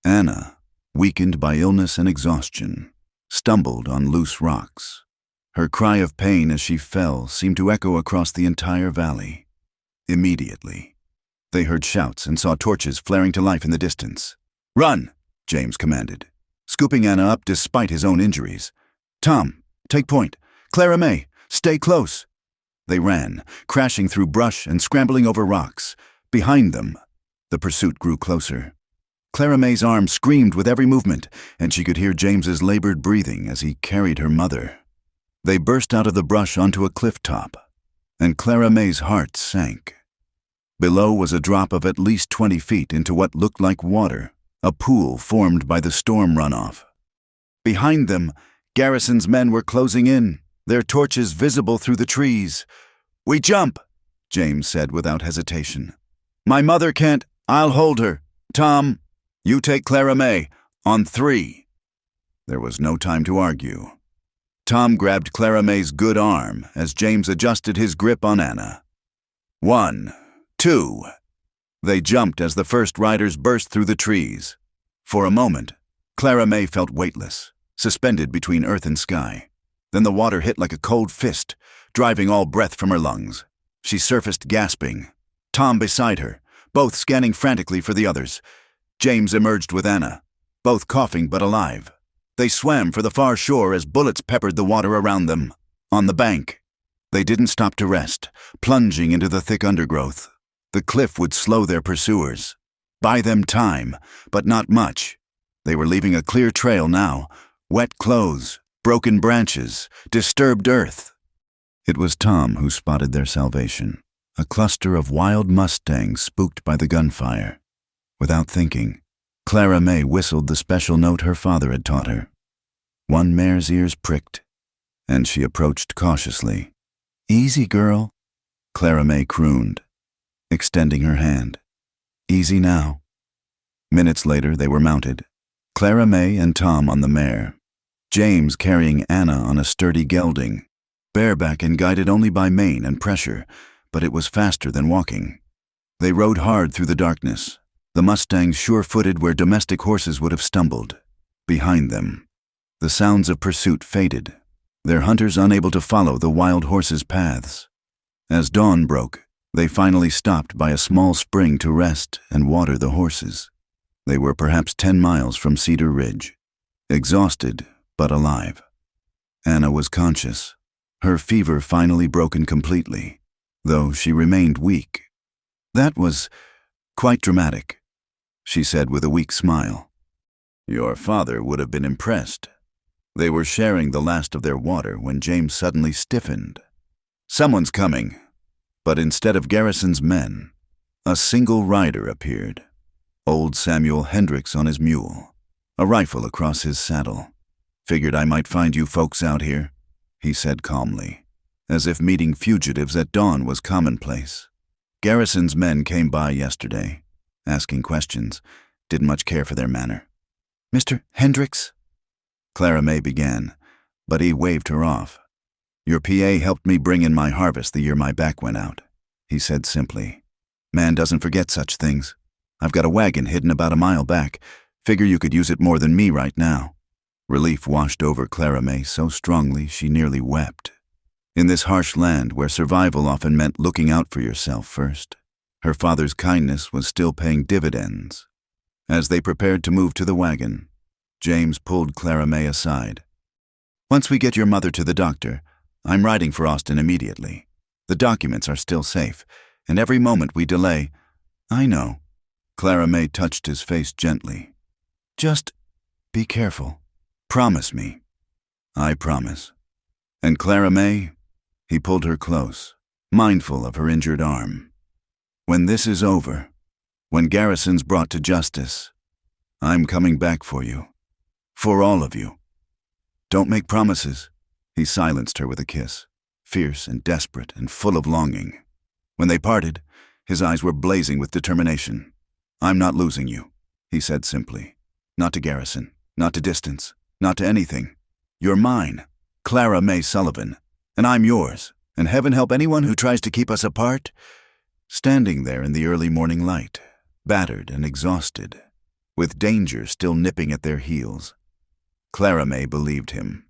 Anna, weakened by illness and exhaustion, stumbled on loose rocks. Her cry of pain as she fell seemed to echo across the entire valley. Immediately, they heard shouts and saw torches flaring to life in the distance. "Run!" James commanded, scooping Anna up despite his own injuries. "Tom, take point. Clara May, stay close." They ran, crashing through brush and scrambling over rocks. Behind them, the pursuit grew closer. Clara May's arm screamed with every movement, and she could hear James's labored breathing as he carried her mother. They burst out of the brush onto a cliff top, and Clara May's heart sank. Below was a drop of at least 20 feet into what looked like water, a pool formed by the storm runoff. Behind them, Garrison's men were closing in, their torches visible through the trees. "We jump," James said without hesitation. "My mother can't. I'll hold her. Tom, you take Clara May. On 3. There was no time to argue. Tom grabbed Clara May's good arm as James adjusted his grip on Anna. 1, 2. They jumped as the first riders burst through the trees. For a moment, Clara May felt weightless, suspended between earth and sky. Then the water hit like a cold fist, driving all breath from her lungs. She surfaced gasping. Tom beside her, both scanning frantically for the others. James emerged with Anna, both coughing but alive. They swam for the far shore as bullets peppered the water around them. On the bank, they didn't stop to rest, plunging into the thick undergrowth. The cliff would slow their pursuers, buy them time, but not much. They were leaving a clear trail now, wet clothes, broken branches, disturbed earth. It was Tom who spotted their salvation, a cluster of wild mustangs spooked by the gunfire. Without thinking, Clara May whistled the special note her father had taught her. One mare's ears pricked, and she approached cautiously. "Easy, girl," Clara May crooned, extending her hand. "Easy now." Minutes later, they were mounted, Clara May and Tom on the mare, James carrying Anna on a sturdy gelding, bareback and guided only by mane and pressure, but it was faster than walking. They rode hard through the darkness, the mustangs sure-footed where domestic horses would have stumbled. Behind them, the sounds of pursuit faded, their hunters unable to follow the wild horses' paths. As dawn broke, they finally stopped by a small spring to rest and water the horses. They were perhaps 10 miles from Cedar Ridge, exhausted but alive. Anna was conscious, her fever finally broken completely, though she remained weak. "That was quite dramatic," she said with a weak smile. "Your father would have been impressed." They were sharing the last of their water when James suddenly stiffened. "Someone's coming." But instead of Garrison's men, a single rider appeared. Old Samuel Hendricks on his mule, a rifle across his saddle. "Figured I might find you folks out here," he said calmly, as if meeting fugitives at dawn was commonplace. Garrison's men came by yesterday, asking questions, didn't much care for their manner. "Mr. Hendricks?" Clara May began, but he waved her off. "Your PA helped me bring in my harvest the year my back went out," he said simply. "Man doesn't forget such things. I've got a wagon hidden about a mile back. Figure you could use it more than me right now." Relief washed over Clara May so strongly she nearly wept. In this harsh land where survival often meant looking out for yourself first, her father's kindness was still paying dividends. As they prepared to move to the wagon, James pulled Clara May aside. "Once we get your mother to the doctor, I'm riding for Austin immediately. The documents are still safe, and every moment we delay—" "I know." Clara May touched his face gently. "Just be careful. Promise me." "I promise." And Clara May, he pulled her close, mindful of her injured arm. "When this is over, when Garrison's brought to justice, I'm coming back for you. For all of you. Don't make promises." He silenced her with a kiss, fierce and desperate and full of longing. When they parted, his eyes were blazing with determination. "I'm not losing you," he said simply. "Not to Garrison, not to distance, not to anything. You're mine, Clara May Sullivan, and I'm yours." And heaven help anyone who tries to keep us apart. Standing there in the early morning light, battered and exhausted, with danger still nipping at their heels, Clara May believed him.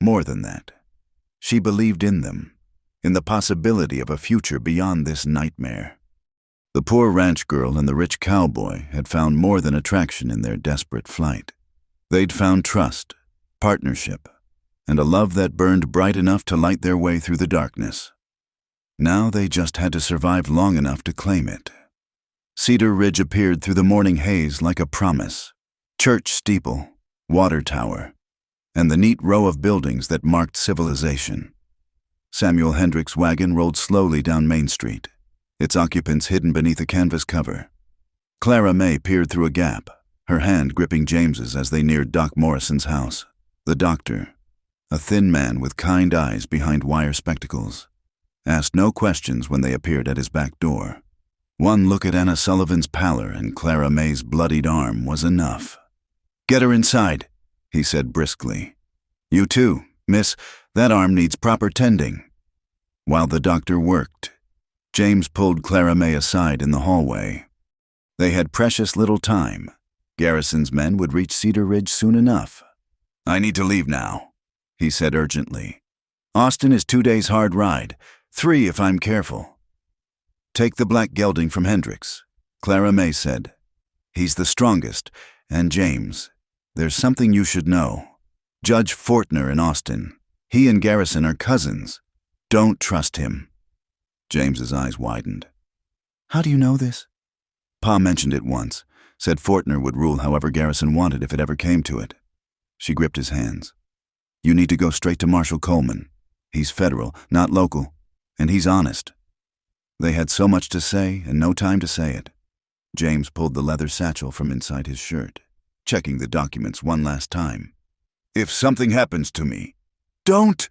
More than that, she believed in them, in the possibility of a future beyond this nightmare. The poor ranch girl and the rich cowboy had found more than attraction in their desperate flight. They'd found trust, partnership, and a love that burned bright enough to light their way through the darkness. Now they just had to survive long enough to claim it. Cedar Ridge appeared through the morning haze like a promise. Church steeple, water tower, and the neat row of buildings that marked civilization. Samuel Hendrick's wagon rolled slowly down Main Street, its occupants hidden beneath a canvas cover. Clara May peered through a gap, her hand gripping James's as they neared Doc Morrison's house. The doctor, a thin man with kind eyes behind wire spectacles, asked no questions when they appeared at his back door. One look at Anna Sullivan's pallor and Clara May's bloodied arm was enough. "Get her inside," he said briskly. "You too, miss. That arm needs proper tending." While the doctor worked, James pulled Clara May aside in the hallway. They had precious little time. Garrison's men would reach Cedar Ridge soon enough. "I need to leave now," he said urgently. "Austin is 2 days' hard ride, 3 if I'm careful." "Take the black gelding from Hendricks," Clara May said. "He's the strongest, and James, there's something you should know. Judge Fortner in Austin. He and Garrison are cousins. Don't trust him." James's eyes widened. "How do you know this?" "Pa mentioned it once. Said Fortner would rule however Garrison wanted if it ever came to it." She gripped his hands. "You need to go straight to Marshal Coleman. He's federal, not local, and he's honest." They had so much to say and no time to say it. James pulled the leather satchel from inside his shirt, checking the documents one last time. "If something happens to me—" "Don't!"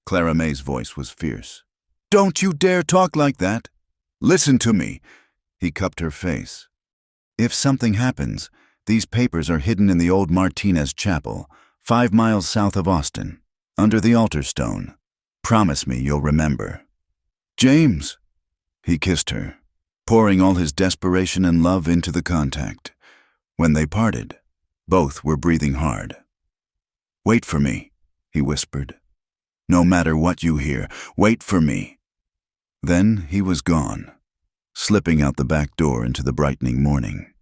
Clara May's voice was fierce. "Don't you dare talk like that! Listen to me!" He cupped her face. "If something happens, these papers are hidden in the old Martinez Chapel, 5 miles south of Austin, under the altar stone. Promise me you'll remember." "James!" He kissed her, pouring all his desperation and love into the contact. When they parted, both were breathing hard. "Wait for me," he whispered. "No matter what you hear, wait for me." Then he was gone, slipping out the back door into the brightening morning.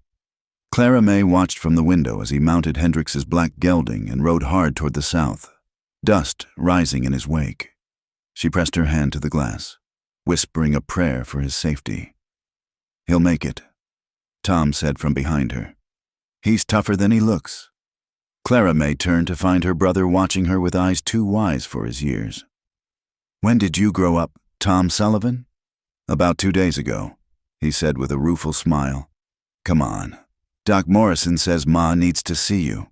Clara May watched from the window as he mounted Hendricks's black gelding and rode hard toward the south, dust rising in his wake. She pressed her hand to the glass, whispering a prayer for his safety. "He'll make it," Tom said from behind her. "He's tougher than he looks." Clara May turned to find her brother watching her with eyes too wise for his years. "When did you grow up, Tom Sullivan?" "About 2 days ago," he said with a rueful smile. "Come on. Doc Morrison says Ma needs to see you."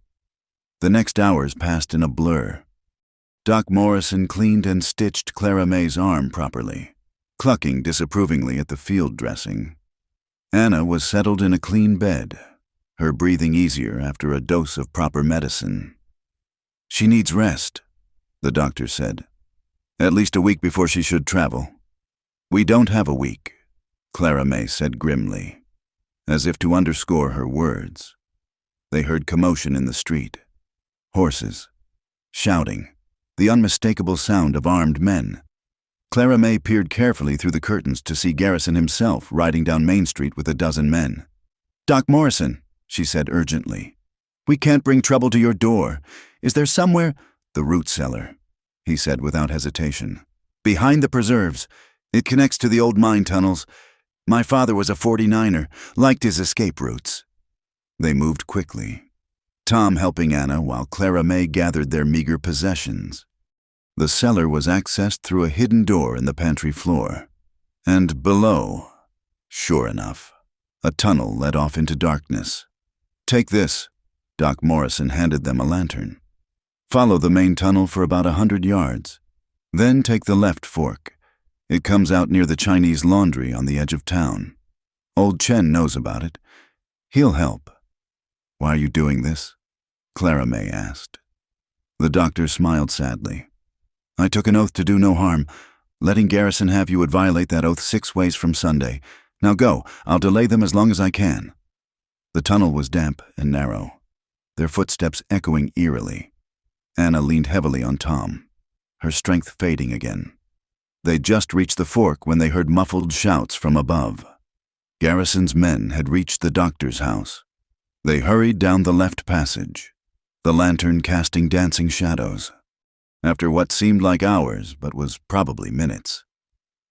The next hours passed in a blur. Doc Morrison cleaned and stitched Clara May's arm properly, clucking disapprovingly at the field dressing. Anna was settled in a clean bed, her breathing easier after a dose of proper medicine. "She needs rest," the doctor said. "At least a week before she should travel." "We don't have a week," Clara May said grimly, as if to underscore her words. They heard commotion in the street. Horses, shouting, the unmistakable sound of armed men. Clara May peered carefully through the curtains to see Garrison himself riding down Main Street with a dozen men. "Doc Morrison," she said urgently, "we can't bring trouble to your door. Is there somewhere—" "The root cellar," he said without hesitation. "Behind the preserves. It connects to the old mine tunnels. My father was a 49er, liked his escape routes." They moved quickly, Tom helping Anna while Clara May gathered their meager possessions. The cellar was accessed through a hidden door in the pantry floor. And below, sure enough, a tunnel led off into darkness. "Take this," Doc Morrison handed them a lantern. "Follow the main tunnel for about 100 yards. Then take the left fork. It comes out near the Chinese laundry on the edge of town. Old Chen knows about it. He'll help." "Why are you doing this?" Clara May asked. The doctor smiled sadly. "I took an oath to do no harm. Letting Garrison have you would violate that oath 6 ways from Sunday. Now go, I'll delay them as long as I can." The tunnel was damp and narrow, their footsteps echoing eerily. Anna leaned heavily on Tom, her strength fading again. They'd just reached the fork when they heard muffled shouts from above. Garrison's men had reached the doctor's house. They hurried down the left passage, the lantern casting dancing shadows. After what seemed like hours, but was probably minutes,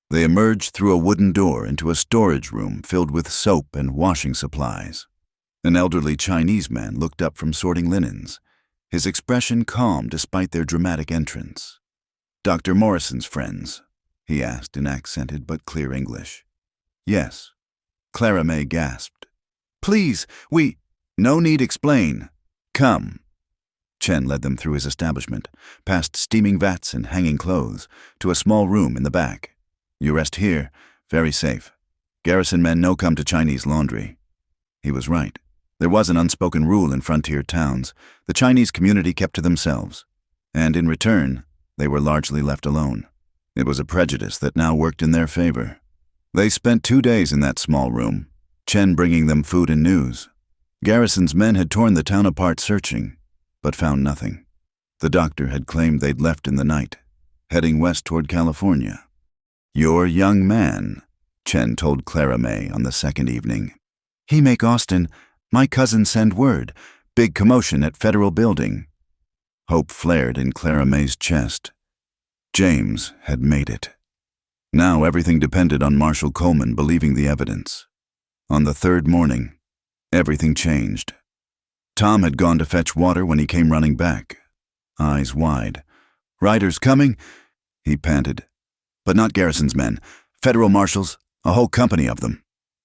they emerged through a wooden door into a storage room filled with soap and washing supplies. An elderly Chinese man looked up from sorting linens, his expression calm despite their dramatic entrance. "Dr. Morrison's friends?" he asked in accented but clear English. "Yes." Clara May gasped. "Please, we—" "No need explain. Come." Chen led them through his establishment, past steaming vats and hanging clothes, to a small room in the back. "You rest here, very safe. Garrison men no come to Chinese laundry." He was right. There was an unspoken rule in frontier towns. The Chinese community kept to themselves, and in return, they were largely left alone. It was a prejudice that now worked in their favor. They spent 2 days in that small room, Chen bringing them food and news. Garrison's men had torn the town apart searching, but found nothing. The doctor had claimed they'd left in the night, heading west toward California. "Your young man," Chen told Clara May on the second evening. "He make Austin. My cousin send word. Big commotion at Federal Building." Hope flared in Clara May's chest. James had made it. Now everything depended on Marshal Coleman believing the evidence. On the third morning, everything changed. Tom had gone to fetch water when he came running back, eyes wide. "Riders coming?" he panted. "But not Garrison's men. Federal marshals, a whole company of them."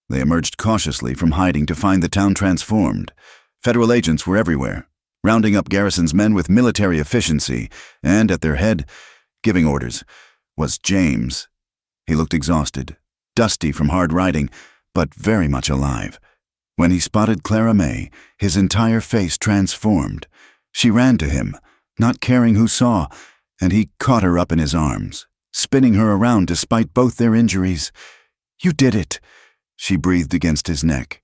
They emerged cautiously from hiding to find the town transformed. Federal agents were everywhere, rounding up Garrison's men with military efficiency, and at their head, giving orders, was James. He looked exhausted, dusty from hard riding, but very much alive. When he spotted Clara May, his entire face transformed. She ran to him, not caring who saw, and he caught her up in his arms, spinning her around despite both their injuries. "You did it," she breathed against his neck.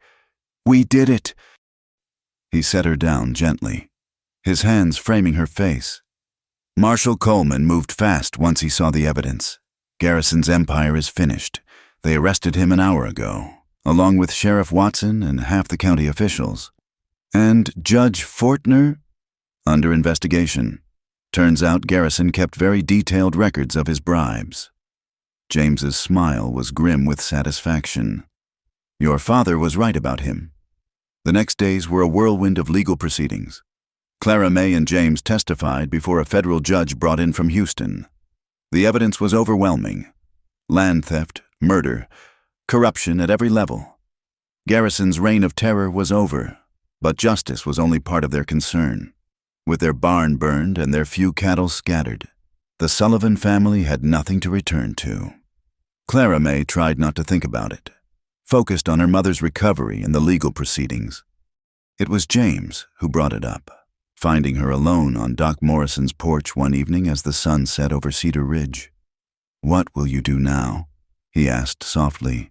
"We did it." He set her down gently, his hands framing her face. Marshal Coleman moved fast once he saw the evidence. Garrison's empire is finished. They arrested him an hour ago, along with Sheriff Watson and half the county officials. And Judge Fortner? Under investigation. Turns out Garrison kept very detailed records of his bribes. James's smile was grim with satisfaction. "Your father was right about him." The next days were a whirlwind of legal proceedings. Clara May and James testified before a federal judge brought in from Houston. The evidence was overwhelming. Land theft, murder, corruption at every level. Garrison's reign of terror was over, but justice was only part of their concern. With their barn burned and their few cattle scattered, the Sullivan family had nothing to return to. Clara May tried not to think about it, focused on her mother's recovery and the legal proceedings. It was James who brought it up, finding her alone on Doc Morrison's porch one evening as the sun set over Cedar Ridge. "What will you do now?" he asked softly.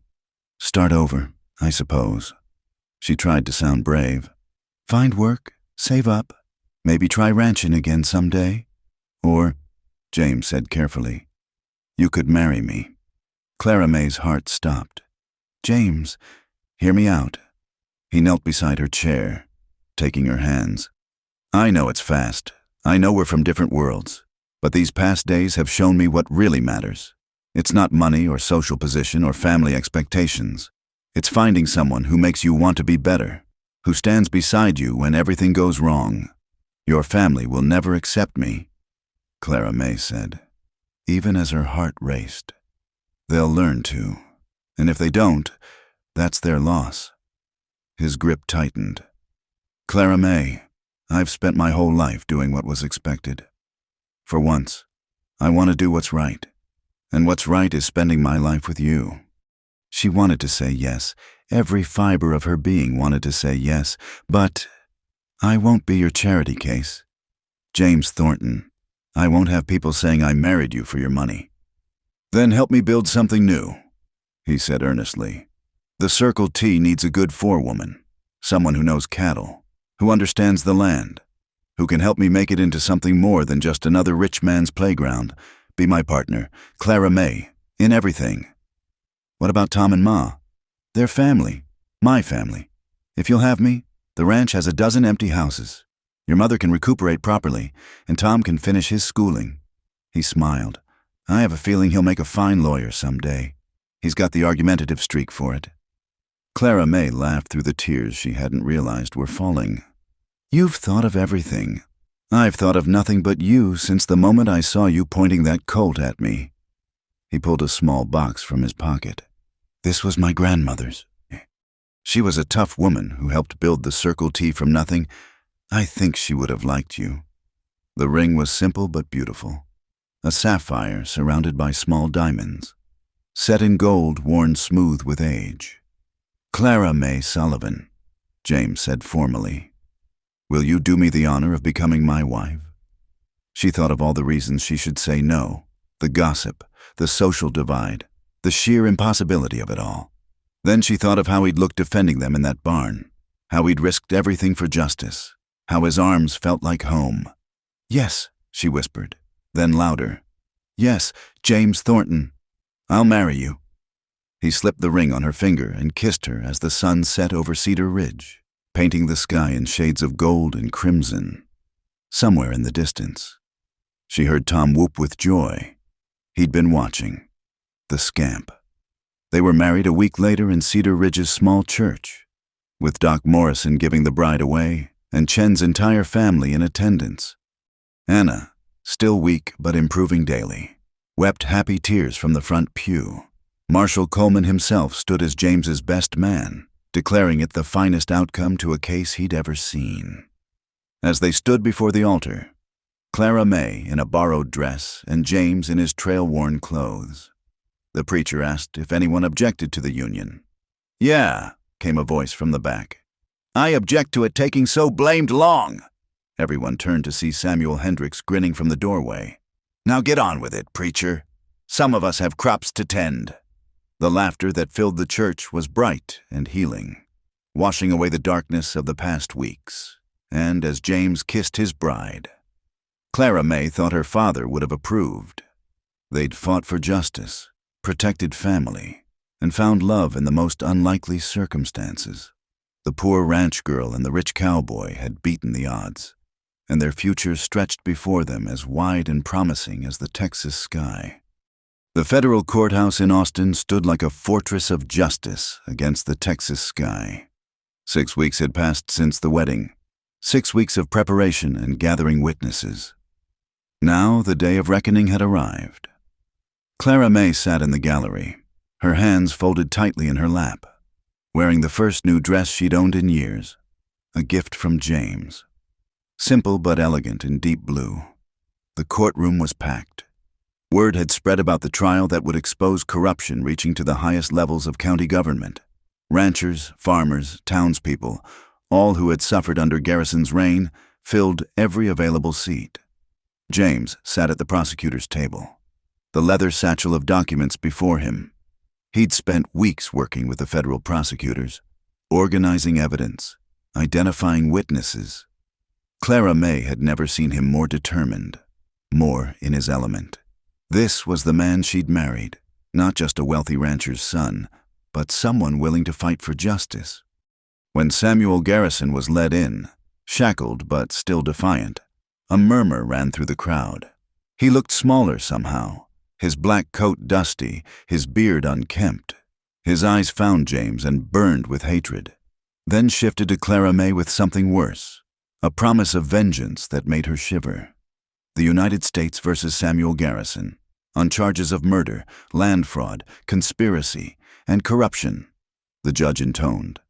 "Start over, I suppose." She tried to sound brave. "Find work, save up, maybe try ranching again someday. Or," James said carefully, "you could marry me." Clara May's heart stopped. "James, hear me out." He knelt beside her chair, taking her hands. "I know it's fast. I know we're from different worlds. But these past days have shown me what really matters. It's not money or social position or family expectations. It's finding someone who makes you want to be better, who stands beside you when everything goes wrong. Your family will never accept me," Clara May said, even as her heart raced. "They'll learn to, and if they don't, that's their loss." His grip tightened. "Clara May, I've spent my whole life doing what was expected. For once, I want to do what's right, and what's right is spending my life with you." She wanted to say yes. Every fiber of her being wanted to say yes, but "I won't be your charity case. James Thornton, I won't have people saying I married you for your money." Then help me build something new, he said earnestly. The Circle T needs a good forewoman, someone who knows cattle, who understands the land, who can help me make it into something more than just another rich man's playground. Be my partner, Clara May, in everything. What about Tom and Ma? They're family, my family. If you'll have me, the ranch has a dozen empty houses. Your mother can recuperate properly, and Tom can finish his schooling. He smiled. I have a feeling he'll make a fine lawyer someday. He's got the argumentative streak for it. Clara May laughed through the tears she hadn't realized were falling. You've thought of everything. I've thought of nothing but you since the moment I saw you pointing that Colt at me. He pulled a small box from his pocket. This was my grandmother's. She was a tough woman who helped build the Circle T from nothing. I think she would have liked you. The ring was simple but beautiful. A sapphire surrounded by small diamonds, set in gold worn smooth with age. Clara May Sullivan, James said formally. Will you do me the honor of becoming my wife? She thought of all the reasons she should say no, the gossip, the social divide, the sheer impossibility of it all. Then she thought of how he'd looked defending them in that barn, how he'd risked everything for justice, how his arms felt like home. Yes, she whispered, then louder. Yes, James Thornton. I'll marry you. He slipped the ring on her finger and kissed her as the sun set over Cedar Ridge, painting the sky in shades of gold and crimson. Somewhere in the distance, she heard Tom whoop with joy. He'd been watching. The scamp. They were married a week later in Cedar Ridge's small church, with Doc Morrison giving the bride away and Chen's entire family in attendance. Anna, still weak but improving daily, wept happy tears from the front pew. Marshal Coleman himself stood as James's best man, declaring it the finest outcome to a case he'd ever seen. As they stood before the altar, Clara May in a borrowed dress and James in his trail-worn clothes, the preacher asked if anyone objected to the union. Yeah, came a voice from the back. I object to it taking so blamed long. Everyone turned to see Samuel Hendricks grinning from the doorway. Now get on with it, preacher. Some of us have crops to tend. The laughter that filled the church was bright and healing, washing away the darkness of the past weeks. And as James kissed his bride, Clara May thought her father would have approved. They'd fought for justice, protected family, and found love in the most unlikely circumstances. The poor ranch girl and the rich cowboy had beaten the odds, and their future stretched before them as wide and promising as the Texas sky. The federal courthouse in Austin stood like a fortress of justice against the Texas sky. 6 weeks had passed since the wedding, 6 weeks of preparation and gathering witnesses. Now the day of reckoning had arrived. Clara May sat in the gallery, her hands folded tightly in her lap, wearing the first new dress she'd owned in years, a gift from James. Simple but elegant in deep blue. The courtroom was packed. Word had spread about the trial that would expose corruption reaching to the highest levels of county government. Ranchers, farmers, townspeople, all who had suffered under Garrison's reign, filled every available seat. James sat at the prosecutor's table, the leather satchel of documents before him. He'd spent weeks working with the federal prosecutors, organizing evidence, identifying witnesses. Clara May had never seen him more determined, more in his element. This was the man she'd married, not just a wealthy rancher's son, but someone willing to fight for justice. When Samuel Garrison was led in, shackled but still defiant, a murmur ran through the crowd. He looked smaller somehow, his black coat dusty, his beard unkempt. His eyes found James and burned with hatred, then shifted to Clara May with something worse, a promise of vengeance that made her shiver. The United States versus Samuel Garrison, on charges of murder, land fraud, conspiracy, and corruption, the judge intoned.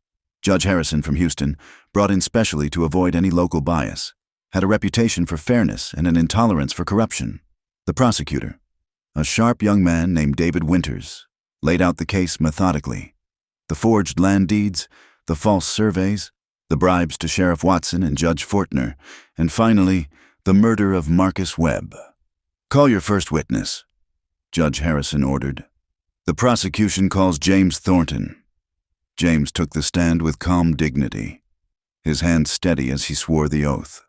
Judge Harrison from Houston, brought in specially to avoid any local bias, had a reputation for fairness and an intolerance for corruption. The prosecutor, a sharp young man named David Winters, laid out the case methodically. The forged land deeds, the false surveys, the bribes to Sheriff Watson and Judge Fortner, and finally, the murder of Marcus Webb. Call your first witness. Judge Harrison ordered. "The prosecution calls James Thornton." James took the stand with calm dignity, his hand steady as he swore the oath.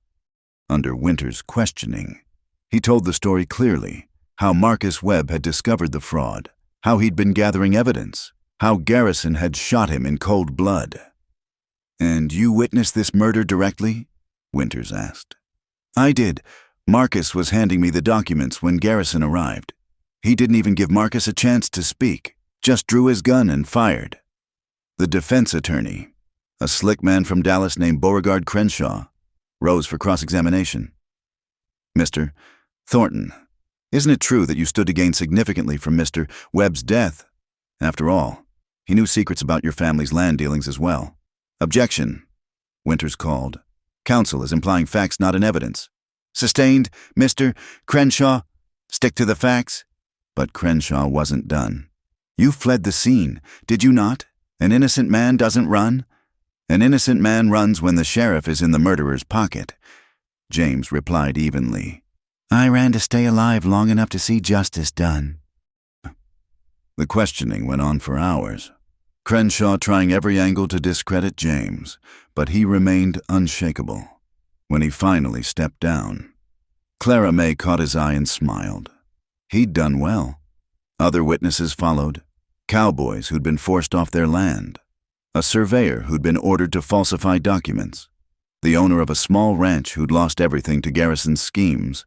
Under Winter's questioning, he told the story clearly, how Marcus Webb had discovered the fraud, how he'd been gathering evidence, how Garrison had shot him in cold blood. "And you witnessed this murder directly?" Winters asked. "I did. Marcus was handing me the documents when Garrison arrived. He didn't even give Marcus a chance to speak, just drew his gun and fired." The defense attorney, a slick man from Dallas named Beauregard Crenshaw, rose for cross-examination. "Mr. Thornton, isn't it true that you stood to gain significantly from Mr. Webb's death? After all, he knew secrets about your family's land dealings as well." "Objection," Winters called. "Counsel is implying facts not in evidence." "Sustained, Mr. Crenshaw. Stick to the facts." But Crenshaw wasn't done. "You fled the scene, did you not? An innocent man doesn't run." "An innocent man runs when the sheriff is in the murderer's pocket," James replied evenly. "I ran to stay alive long enough to see justice done." The questioning went on for hours, Crenshaw trying every angle to discredit James, but he remained unshakable. When he finally stepped down, Clara May caught his eye and smiled. He'd done well. Other witnesses followed, cowboys who'd been forced off their land, a surveyor who'd been ordered to falsify documents, the owner of a small ranch who'd lost everything to Garrison's schemes.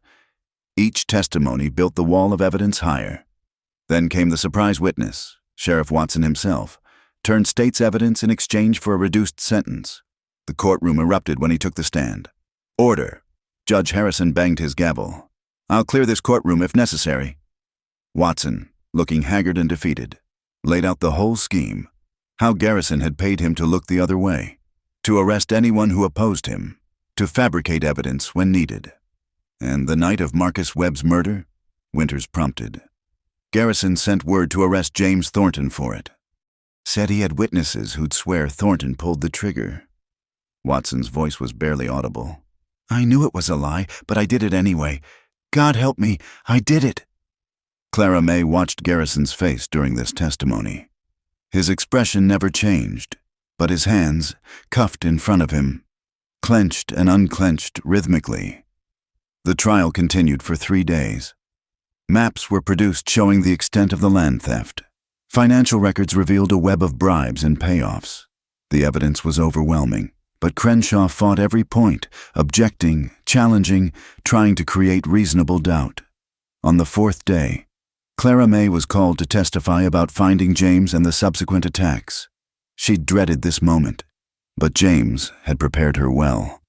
Each testimony built the wall of evidence higher. Then came the surprise witness, Sheriff Watson himself, turned state's evidence in exchange for a reduced sentence. The courtroom erupted when he took the stand. "Order!" Judge Harrison banged his gavel. "I'll clear this courtroom if necessary." Watson, looking haggard and defeated, laid out the whole scheme, how Garrison had paid him to look the other way, to arrest anyone who opposed him, to fabricate evidence when needed. "And the night of Marcus Webb's murder?" Winters prompted. "Garrison sent word to arrest James Thornton for it. Said he had witnesses who'd swear Thornton pulled the trigger." Watson's voice was barely audible. "I knew it was a lie, but I did it anyway. God help me, I did it." Clara May watched Garrison's face during this testimony. His expression never changed, but his hands, cuffed in front of him, clenched and unclenched rhythmically. The trial continued for 3 days. Maps were produced showing the extent of the land theft. Financial records revealed a web of bribes and payoffs. The evidence was overwhelming, but Crenshaw fought every point, objecting, challenging, trying to create reasonable doubt. On the 4th day, Clara May was called to testify about finding James and the subsequent attacks. She dreaded this moment, but James had prepared her well.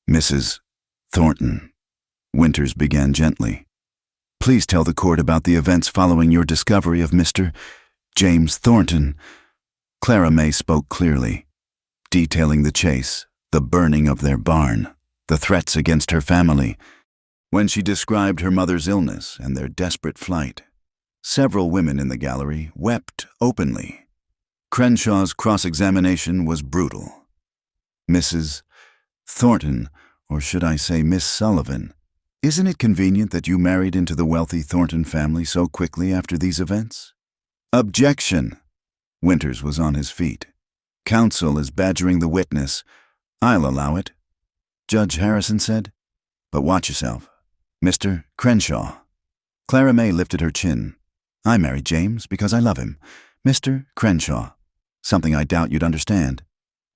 "Mrs. Thornton," Winters began gently, "please tell the court about the events following your discovery of Mr. James Thornton." Clara May spoke clearly, detailing the chase, the burning of their barn, the threats against her family. When she described her mother's illness and their desperate flight, several women in the gallery wept openly. Crenshaw's cross-examination was brutal. "Mrs. Thornton, or should I say Miss Sullivan, isn't it convenient that you married into the wealthy Thornton family so quickly after these events?" "Objection!" Winters was on his feet. "Counsel is badgering the witness. I'll allow it," Judge Harrison said. "But watch yourself. Mr. Crenshaw." Clara May lifted her chin. "I married James because I love him. Mr. Crenshaw. Something I doubt you'd understand.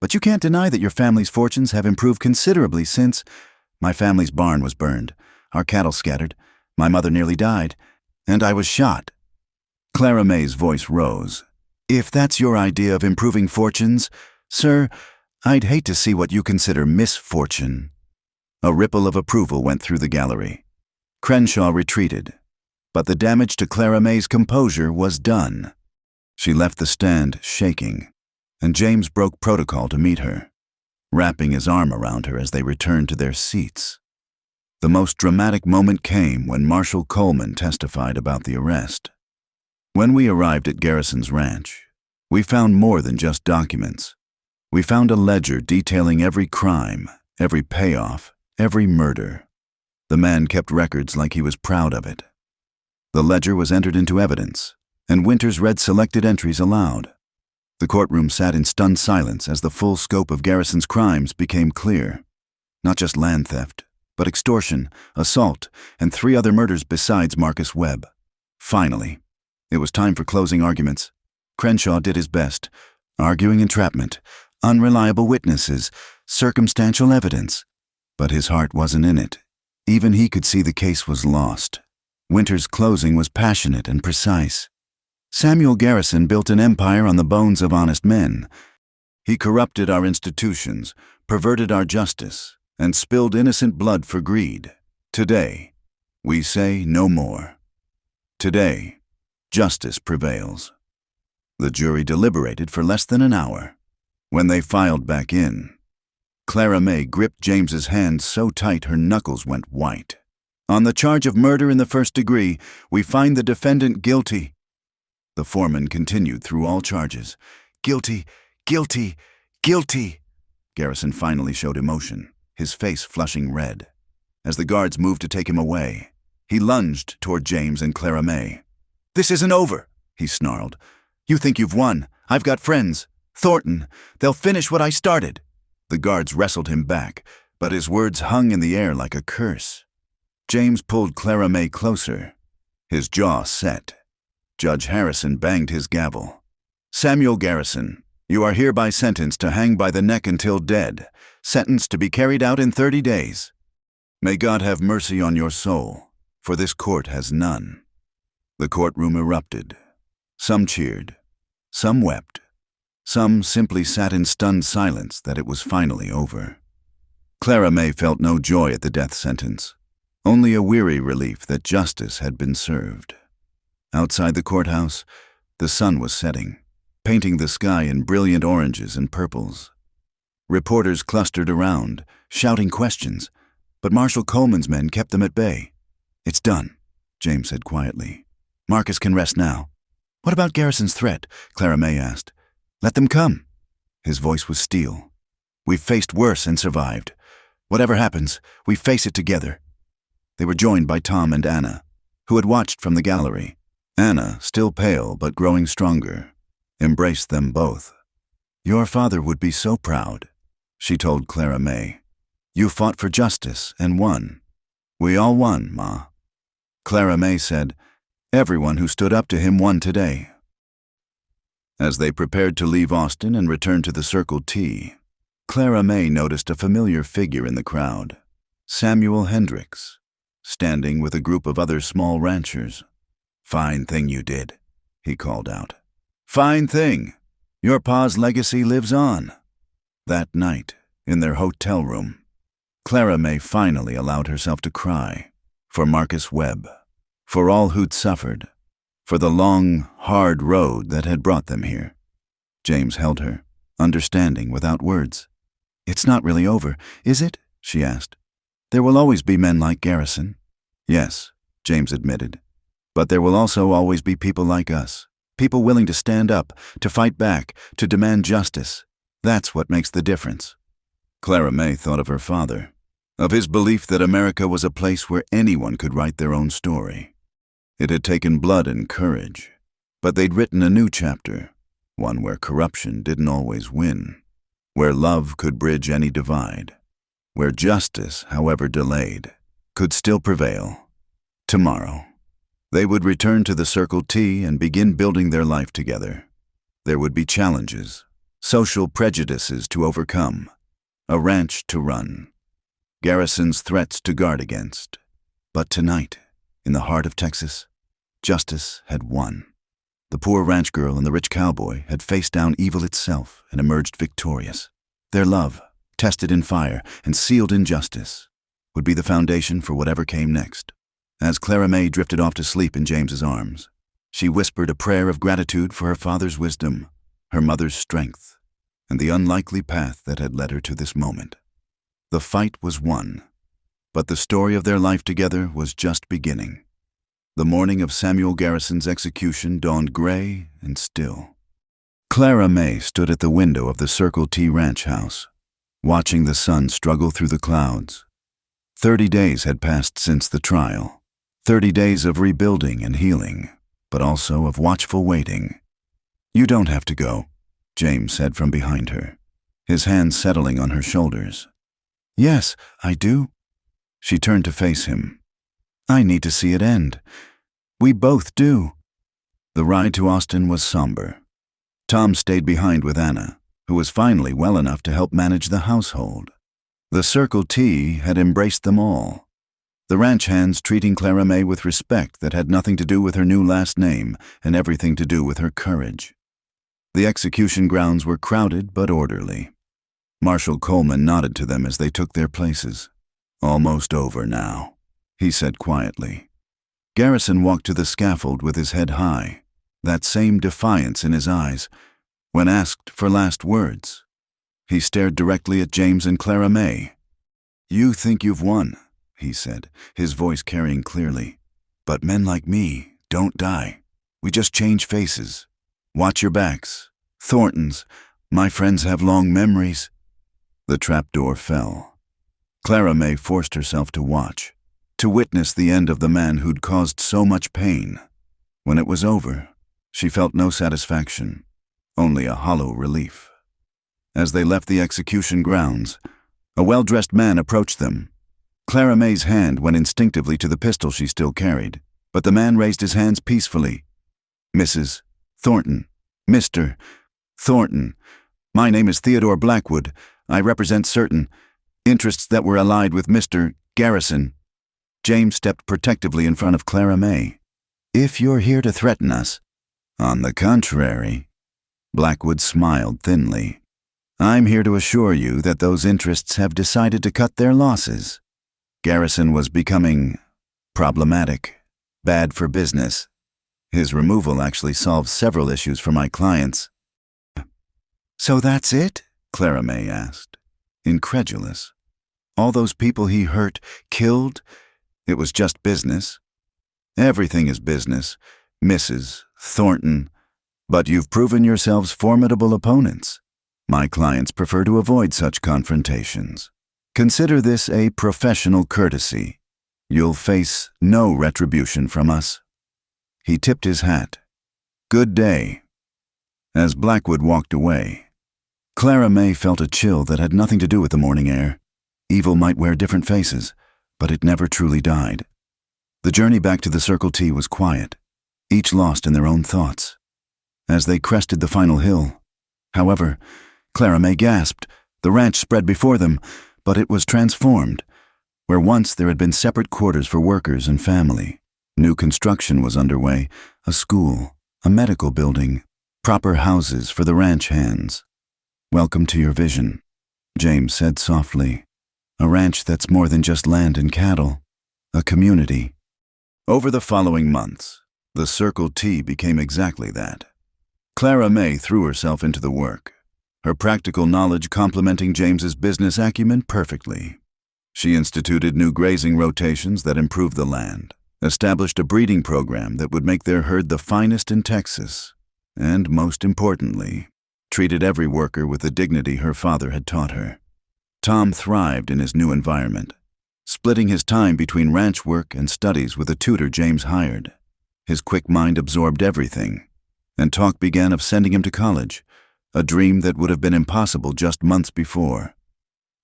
But you can't deny that your family's fortunes have improved considerably since my family's barn was burned, our cattle scattered, my mother nearly died, and I was shot." Clara May's voice rose. "If that's your idea of improving fortunes, sir, I'd hate to see what you consider misfortune." A ripple of approval went through the gallery. Crenshaw retreated, but the damage to Clara May's composure was done. She left the stand shaking, and James broke protocol to meet her, wrapping his arm around her as they returned to their seats. The most dramatic moment came when Marshal Coleman testified about the arrest. When we arrived at Garrison's ranch, we found more than just documents. We found a ledger detailing every crime, every payoff, every murder. The man kept records like he was proud of it. The ledger was entered into evidence, and Winters read selected entries aloud. The courtroom sat in stunned silence as the full scope of Garrison's crimes became clear. Not just land theft, but extortion, assault, and 3 other murders besides Marcus Webb. Finally, it was time for closing arguments. Crenshaw did his best, arguing entrapment, unreliable witnesses, circumstantial evidence. But his heart wasn't in it. Even he could see the case was lost. Winters' closing was passionate and precise. Samuel Garrison built an empire on the bones of honest men. He corrupted our institutions, perverted our justice, and spilled innocent blood for greed. Today, we say no more. Today, justice prevails. The jury deliberated for less than an hour. When they filed back in, Clara May gripped James's hand so tight her knuckles went white. On the charge of murder in the first degree, we find the defendant guilty. The foreman continued through all charges. Guilty, guilty, guilty. Garrison finally showed emotion, his face flushing red. As the guards moved to take him away, he lunged toward James and Clara May. "This isn't over," he snarled. "You think you've won. I've got friends. Thornton. They'll finish what I started." The guards wrestled him back, but his words hung in the air like a curse. James pulled Clara May closer, his jaw set. Judge Harrison banged his gavel. "Samuel Garrison, you are hereby sentenced to hang by the neck until dead, sentenced to be carried out in 30 days. May God have mercy on your soul, for this court has none." The courtroom erupted. Some cheered, some wept. Some simply sat in stunned silence that it was finally over. Clara May felt no joy at the death sentence, only a weary relief that justice had been served. Outside the courthouse, the sun was setting, painting the sky in brilliant oranges and purples. Reporters clustered around, shouting questions, but Marshal Coleman's men kept them at bay. "It's done," James said quietly. "Marcus can rest now." "What about Garrison's threat?" Clara May asked. "Let them come." His voice was steel. "We've faced worse and survived. Whatever happens, we face it together." They were joined by Tom and Anna, who had watched from the gallery. Anna, still pale but growing stronger, embraced them both. "Your father would be so proud," she told Clara May. "You fought for justice and won. We all won, Ma." Clara May said, "Everyone who stood up to him won today." As they prepared to leave Austin and return to the Circle T, Clara May noticed a familiar figure in the crowd, Samuel Hendricks, standing with a group of other small ranchers. "Fine thing you did," he called out. "Fine thing. Your pa's legacy lives on." That night, in their hotel room, Clara May finally allowed herself to cry for Marcus Webb, for all who'd suffered, for the long, hard road that had brought them here. James held her, understanding without words. "It's not really over, is it?" she asked. "There will always be men like Garrison." "Yes," James admitted. "But there will also always be people like us, people willing to stand up, to fight back, to demand justice. That's what makes the difference." Clara May thought of her father, of his belief that America was a place where anyone could write their own story. It had taken blood and courage, but they'd written a new chapter, one where corruption didn't always win, where love could bridge any divide, where justice, however delayed, could still prevail. Tomorrow, they would return to the Circle T and begin building their life together. There would be challenges, social prejudices to overcome, a ranch to run, Garrison's threats to guard against. But tonight, in the heart of Texas, justice had won. The poor ranch girl and the rich cowboy had faced down evil itself and emerged victorious. Their love, tested in fire and sealed in justice, would be the foundation for whatever came next. As Clara May drifted off to sleep in James's arms, she whispered a prayer of gratitude for her father's wisdom, her mother's strength, and the unlikely path that had led her to this moment. The fight was won, but the story of their life together was just beginning. The morning of Samuel Garrison's execution dawned gray and still. Clara May stood at the window of the Circle T ranch house, watching the sun struggle through the clouds. 30 days had passed since the trial. 30 days of rebuilding and healing, but also of watchful waiting. "You don't have to go," James said from behind her, his hands settling on her shoulders. "Yes, I do." She turned to face him. "I need to see it end. We both do." The ride to Austin was somber. Tom stayed behind with Anna, who was finally well enough to help manage the household. The Circle T had embraced them all. The ranch hands treating Clara May with respect that had nothing to do with her new last name and everything to do with her courage. The execution grounds were crowded but orderly. Marshal Coleman nodded to them as they took their places. "Almost over now," he said quietly. Garrison walked to the scaffold with his head high, that same defiance in his eyes. When asked for last words, he stared directly at James and Clara May. "You think you've won," he said, his voice carrying clearly. "But men like me don't die. We just change faces. Watch your backs. Thorntons, my friends have long memories." The trapdoor fell. Clara May forced herself to watch, to witness the end of the man who'd caused so much pain. When it was over, she felt no satisfaction, only a hollow relief. As they left the execution grounds, a well-dressed man approached them. Clara May's hand went instinctively to the pistol she still carried, but the man raised his hands peacefully. "Mrs. Thornton, Mr. Thornton, my name is Theodore Blackwood. I represent certain interests that were allied with Mr. Garrison." James stepped protectively in front of Clara May. "If you're here to threaten us." "On the contrary," Blackwood smiled thinly. "I'm here to assure you that those interests have decided to cut their losses. Garrison was becoming problematic, bad for business. His removal actually solves several issues for my clients." "So that's it?" Clara May asked, incredulous. "All those people he hurt, killed, it was just business?" "Everything is business, Mrs. Thornton, but you've proven yourselves formidable opponents. My clients prefer to avoid such confrontations. Consider this a professional courtesy. You'll face no retribution from us." He tipped his hat. "Good day." As Blackwood walked away, Clara May felt a chill that had nothing to do with the morning air. Evil might wear different faces, but it never truly died. The journey back to the Circle T was quiet, each lost in their own thoughts. As they crested the final hill, however, Clara May gasped. The ranch spread before them, but it was transformed. Where once there had been separate quarters for workers and family, new construction was underway, a school, a medical building, proper houses for the ranch hands. "Welcome to your vision," James said softly. "A ranch that's more than just land and cattle, a community." Over the following months, the Circle T became exactly that. Clara May threw herself into the work, her practical knowledge complementing James's business acumen perfectly. She instituted new grazing rotations that improved the land, established a breeding program that would make their herd the finest in Texas, and, most importantly, treated every worker with the dignity her father had taught her. Tom thrived in his new environment, splitting his time between ranch work and studies with a tutor James hired. His quick mind absorbed everything, and talk began of sending him to college, a dream that would have been impossible just months before.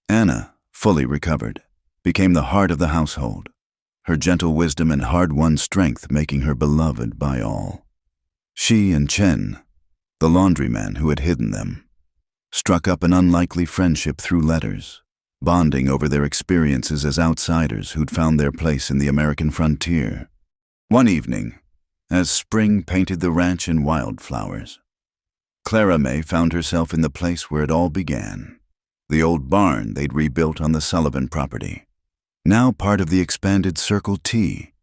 Anna, fully recovered, became the heart of the household, her gentle wisdom and hard-won strength making her beloved by all. She and Chen, the laundryman who had hidden them, struck up an unlikely friendship through letters, bonding over their experiences as outsiders who'd found their place in the American frontier. One evening, as spring painted the ranch in wildflowers, Clara May found herself in the place where it all began, the old barn they'd rebuilt on the Sullivan property, now part of the expanded Circle T.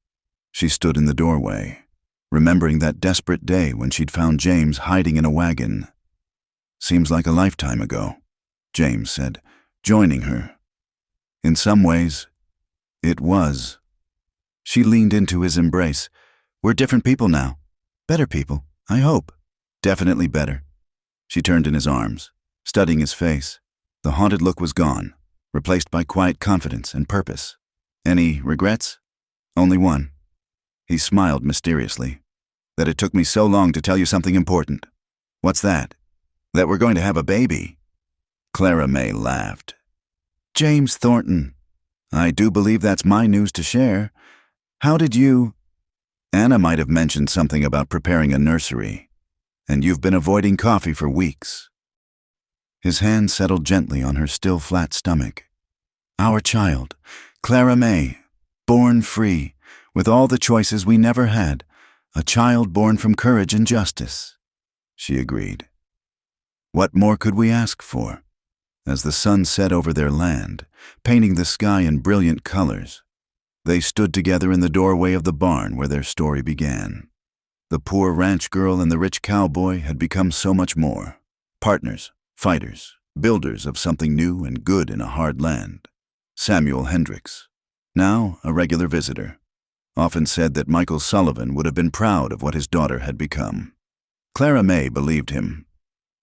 She stood in the doorway, remembering that desperate day when she'd found James hiding in a wagon. "Seems like a lifetime ago," James said, joining her. "In some ways, it was." She leaned into his embrace. "We're different people now. Better people, I hope. Definitely better." She turned in his arms, studying his face. The haunted look was gone, replaced by quiet confidence and purpose. "Any regrets?" "Only one. He smiled mysteriously. "That it took me so long to tell you something important." "What's that?" "That we're going to have a baby." Clara May laughed. "James Thornton. I do believe that's my news to share. How did you—" "Anna might have mentioned something about preparing a nursery, and you've been avoiding coffee for weeks." His hand settled gently on her still flat stomach. "Our child, Clara May, born free, with all the choices we never had, a child born from courage and justice," she agreed. What more could we ask for? As the sun set over their land, painting the sky in brilliant colors, they stood together in the doorway of the barn where their story began. The poor ranch girl and the rich cowboy had become so much more. Partners, fighters, builders of something new and good in a hard land. Samuel Hendricks, now a regular visitor, often said that Michael Sullivan would have been proud of what his daughter had become. Clara May believed him.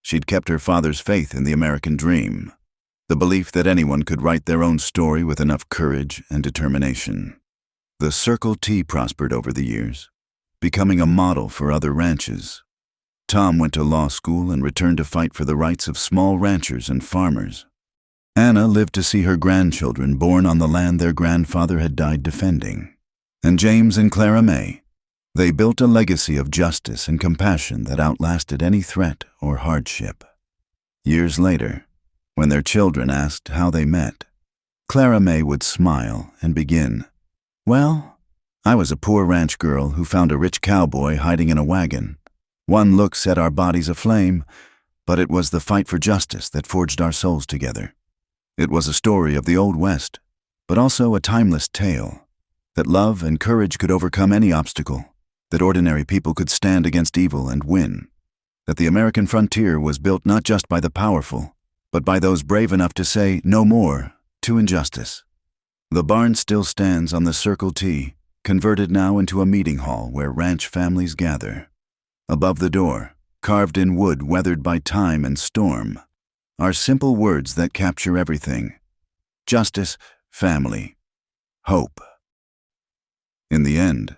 She'd kept her father's faith in the American dream, the belief that anyone could write their own story with enough courage and determination. The Circle T prospered over the years, becoming a model for other ranches. Tom went to law school and returned to fight for the rights of small ranchers and farmers. Anna lived to see her grandchildren born on the land their grandfather had died defending. And James and Clara May, they built a legacy of justice and compassion that outlasted any threat or hardship. Years later, when their children asked how they met, Clara May would smile and begin, "Well, I was a poor ranch girl who found a rich cowboy hiding in a wagon. One look set our bodies aflame, but it was the fight for justice that forged our souls together. It was a story of the Old West, but also a timeless tale, that love and courage could overcome any obstacle, that ordinary people could stand against evil and win, that the American frontier was built not just by the powerful, but by those brave enough to say no more to injustice." The barn still stands on the Circle T, converted now into a meeting hall where ranch families gather. Above the door, carved in wood weathered by time and storm, are simple words that capture everything: justice, family, hope. In the end,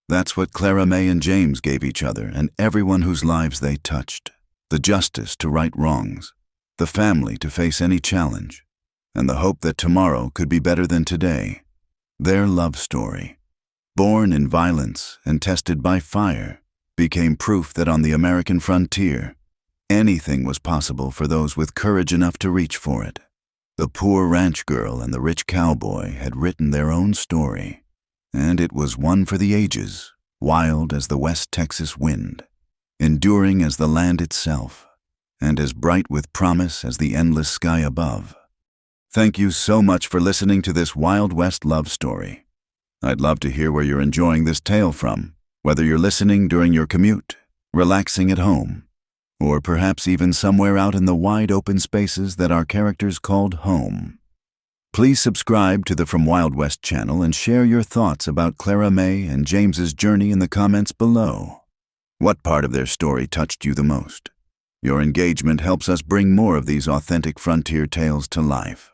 that's what Clara May and James gave each other and everyone whose lives they touched: the justice to right wrongs, the family to face any challenge, and the hope that tomorrow could be better than today. Their love story, born in violence and tested by fire, became proof that on the American frontier, anything was possible for those with courage enough to reach for it. The poor ranch girl and the rich cowboy had written their own story, and it was one for the ages, wild as the West Texas wind, enduring as the land itself, and as bright with promise as the endless sky above. Thank you so much for listening to this Wild West love story. I'd love to hear where you're enjoying this tale from, whether you're listening during your commute, relaxing at home, or perhaps even somewhere out in the wide open spaces that our characters called home. Please subscribe to the From Wild West channel and share your thoughts about Clara May and James's journey in the comments below. What part of their story touched you the most? Your engagement helps us bring more of these authentic frontier tales to life.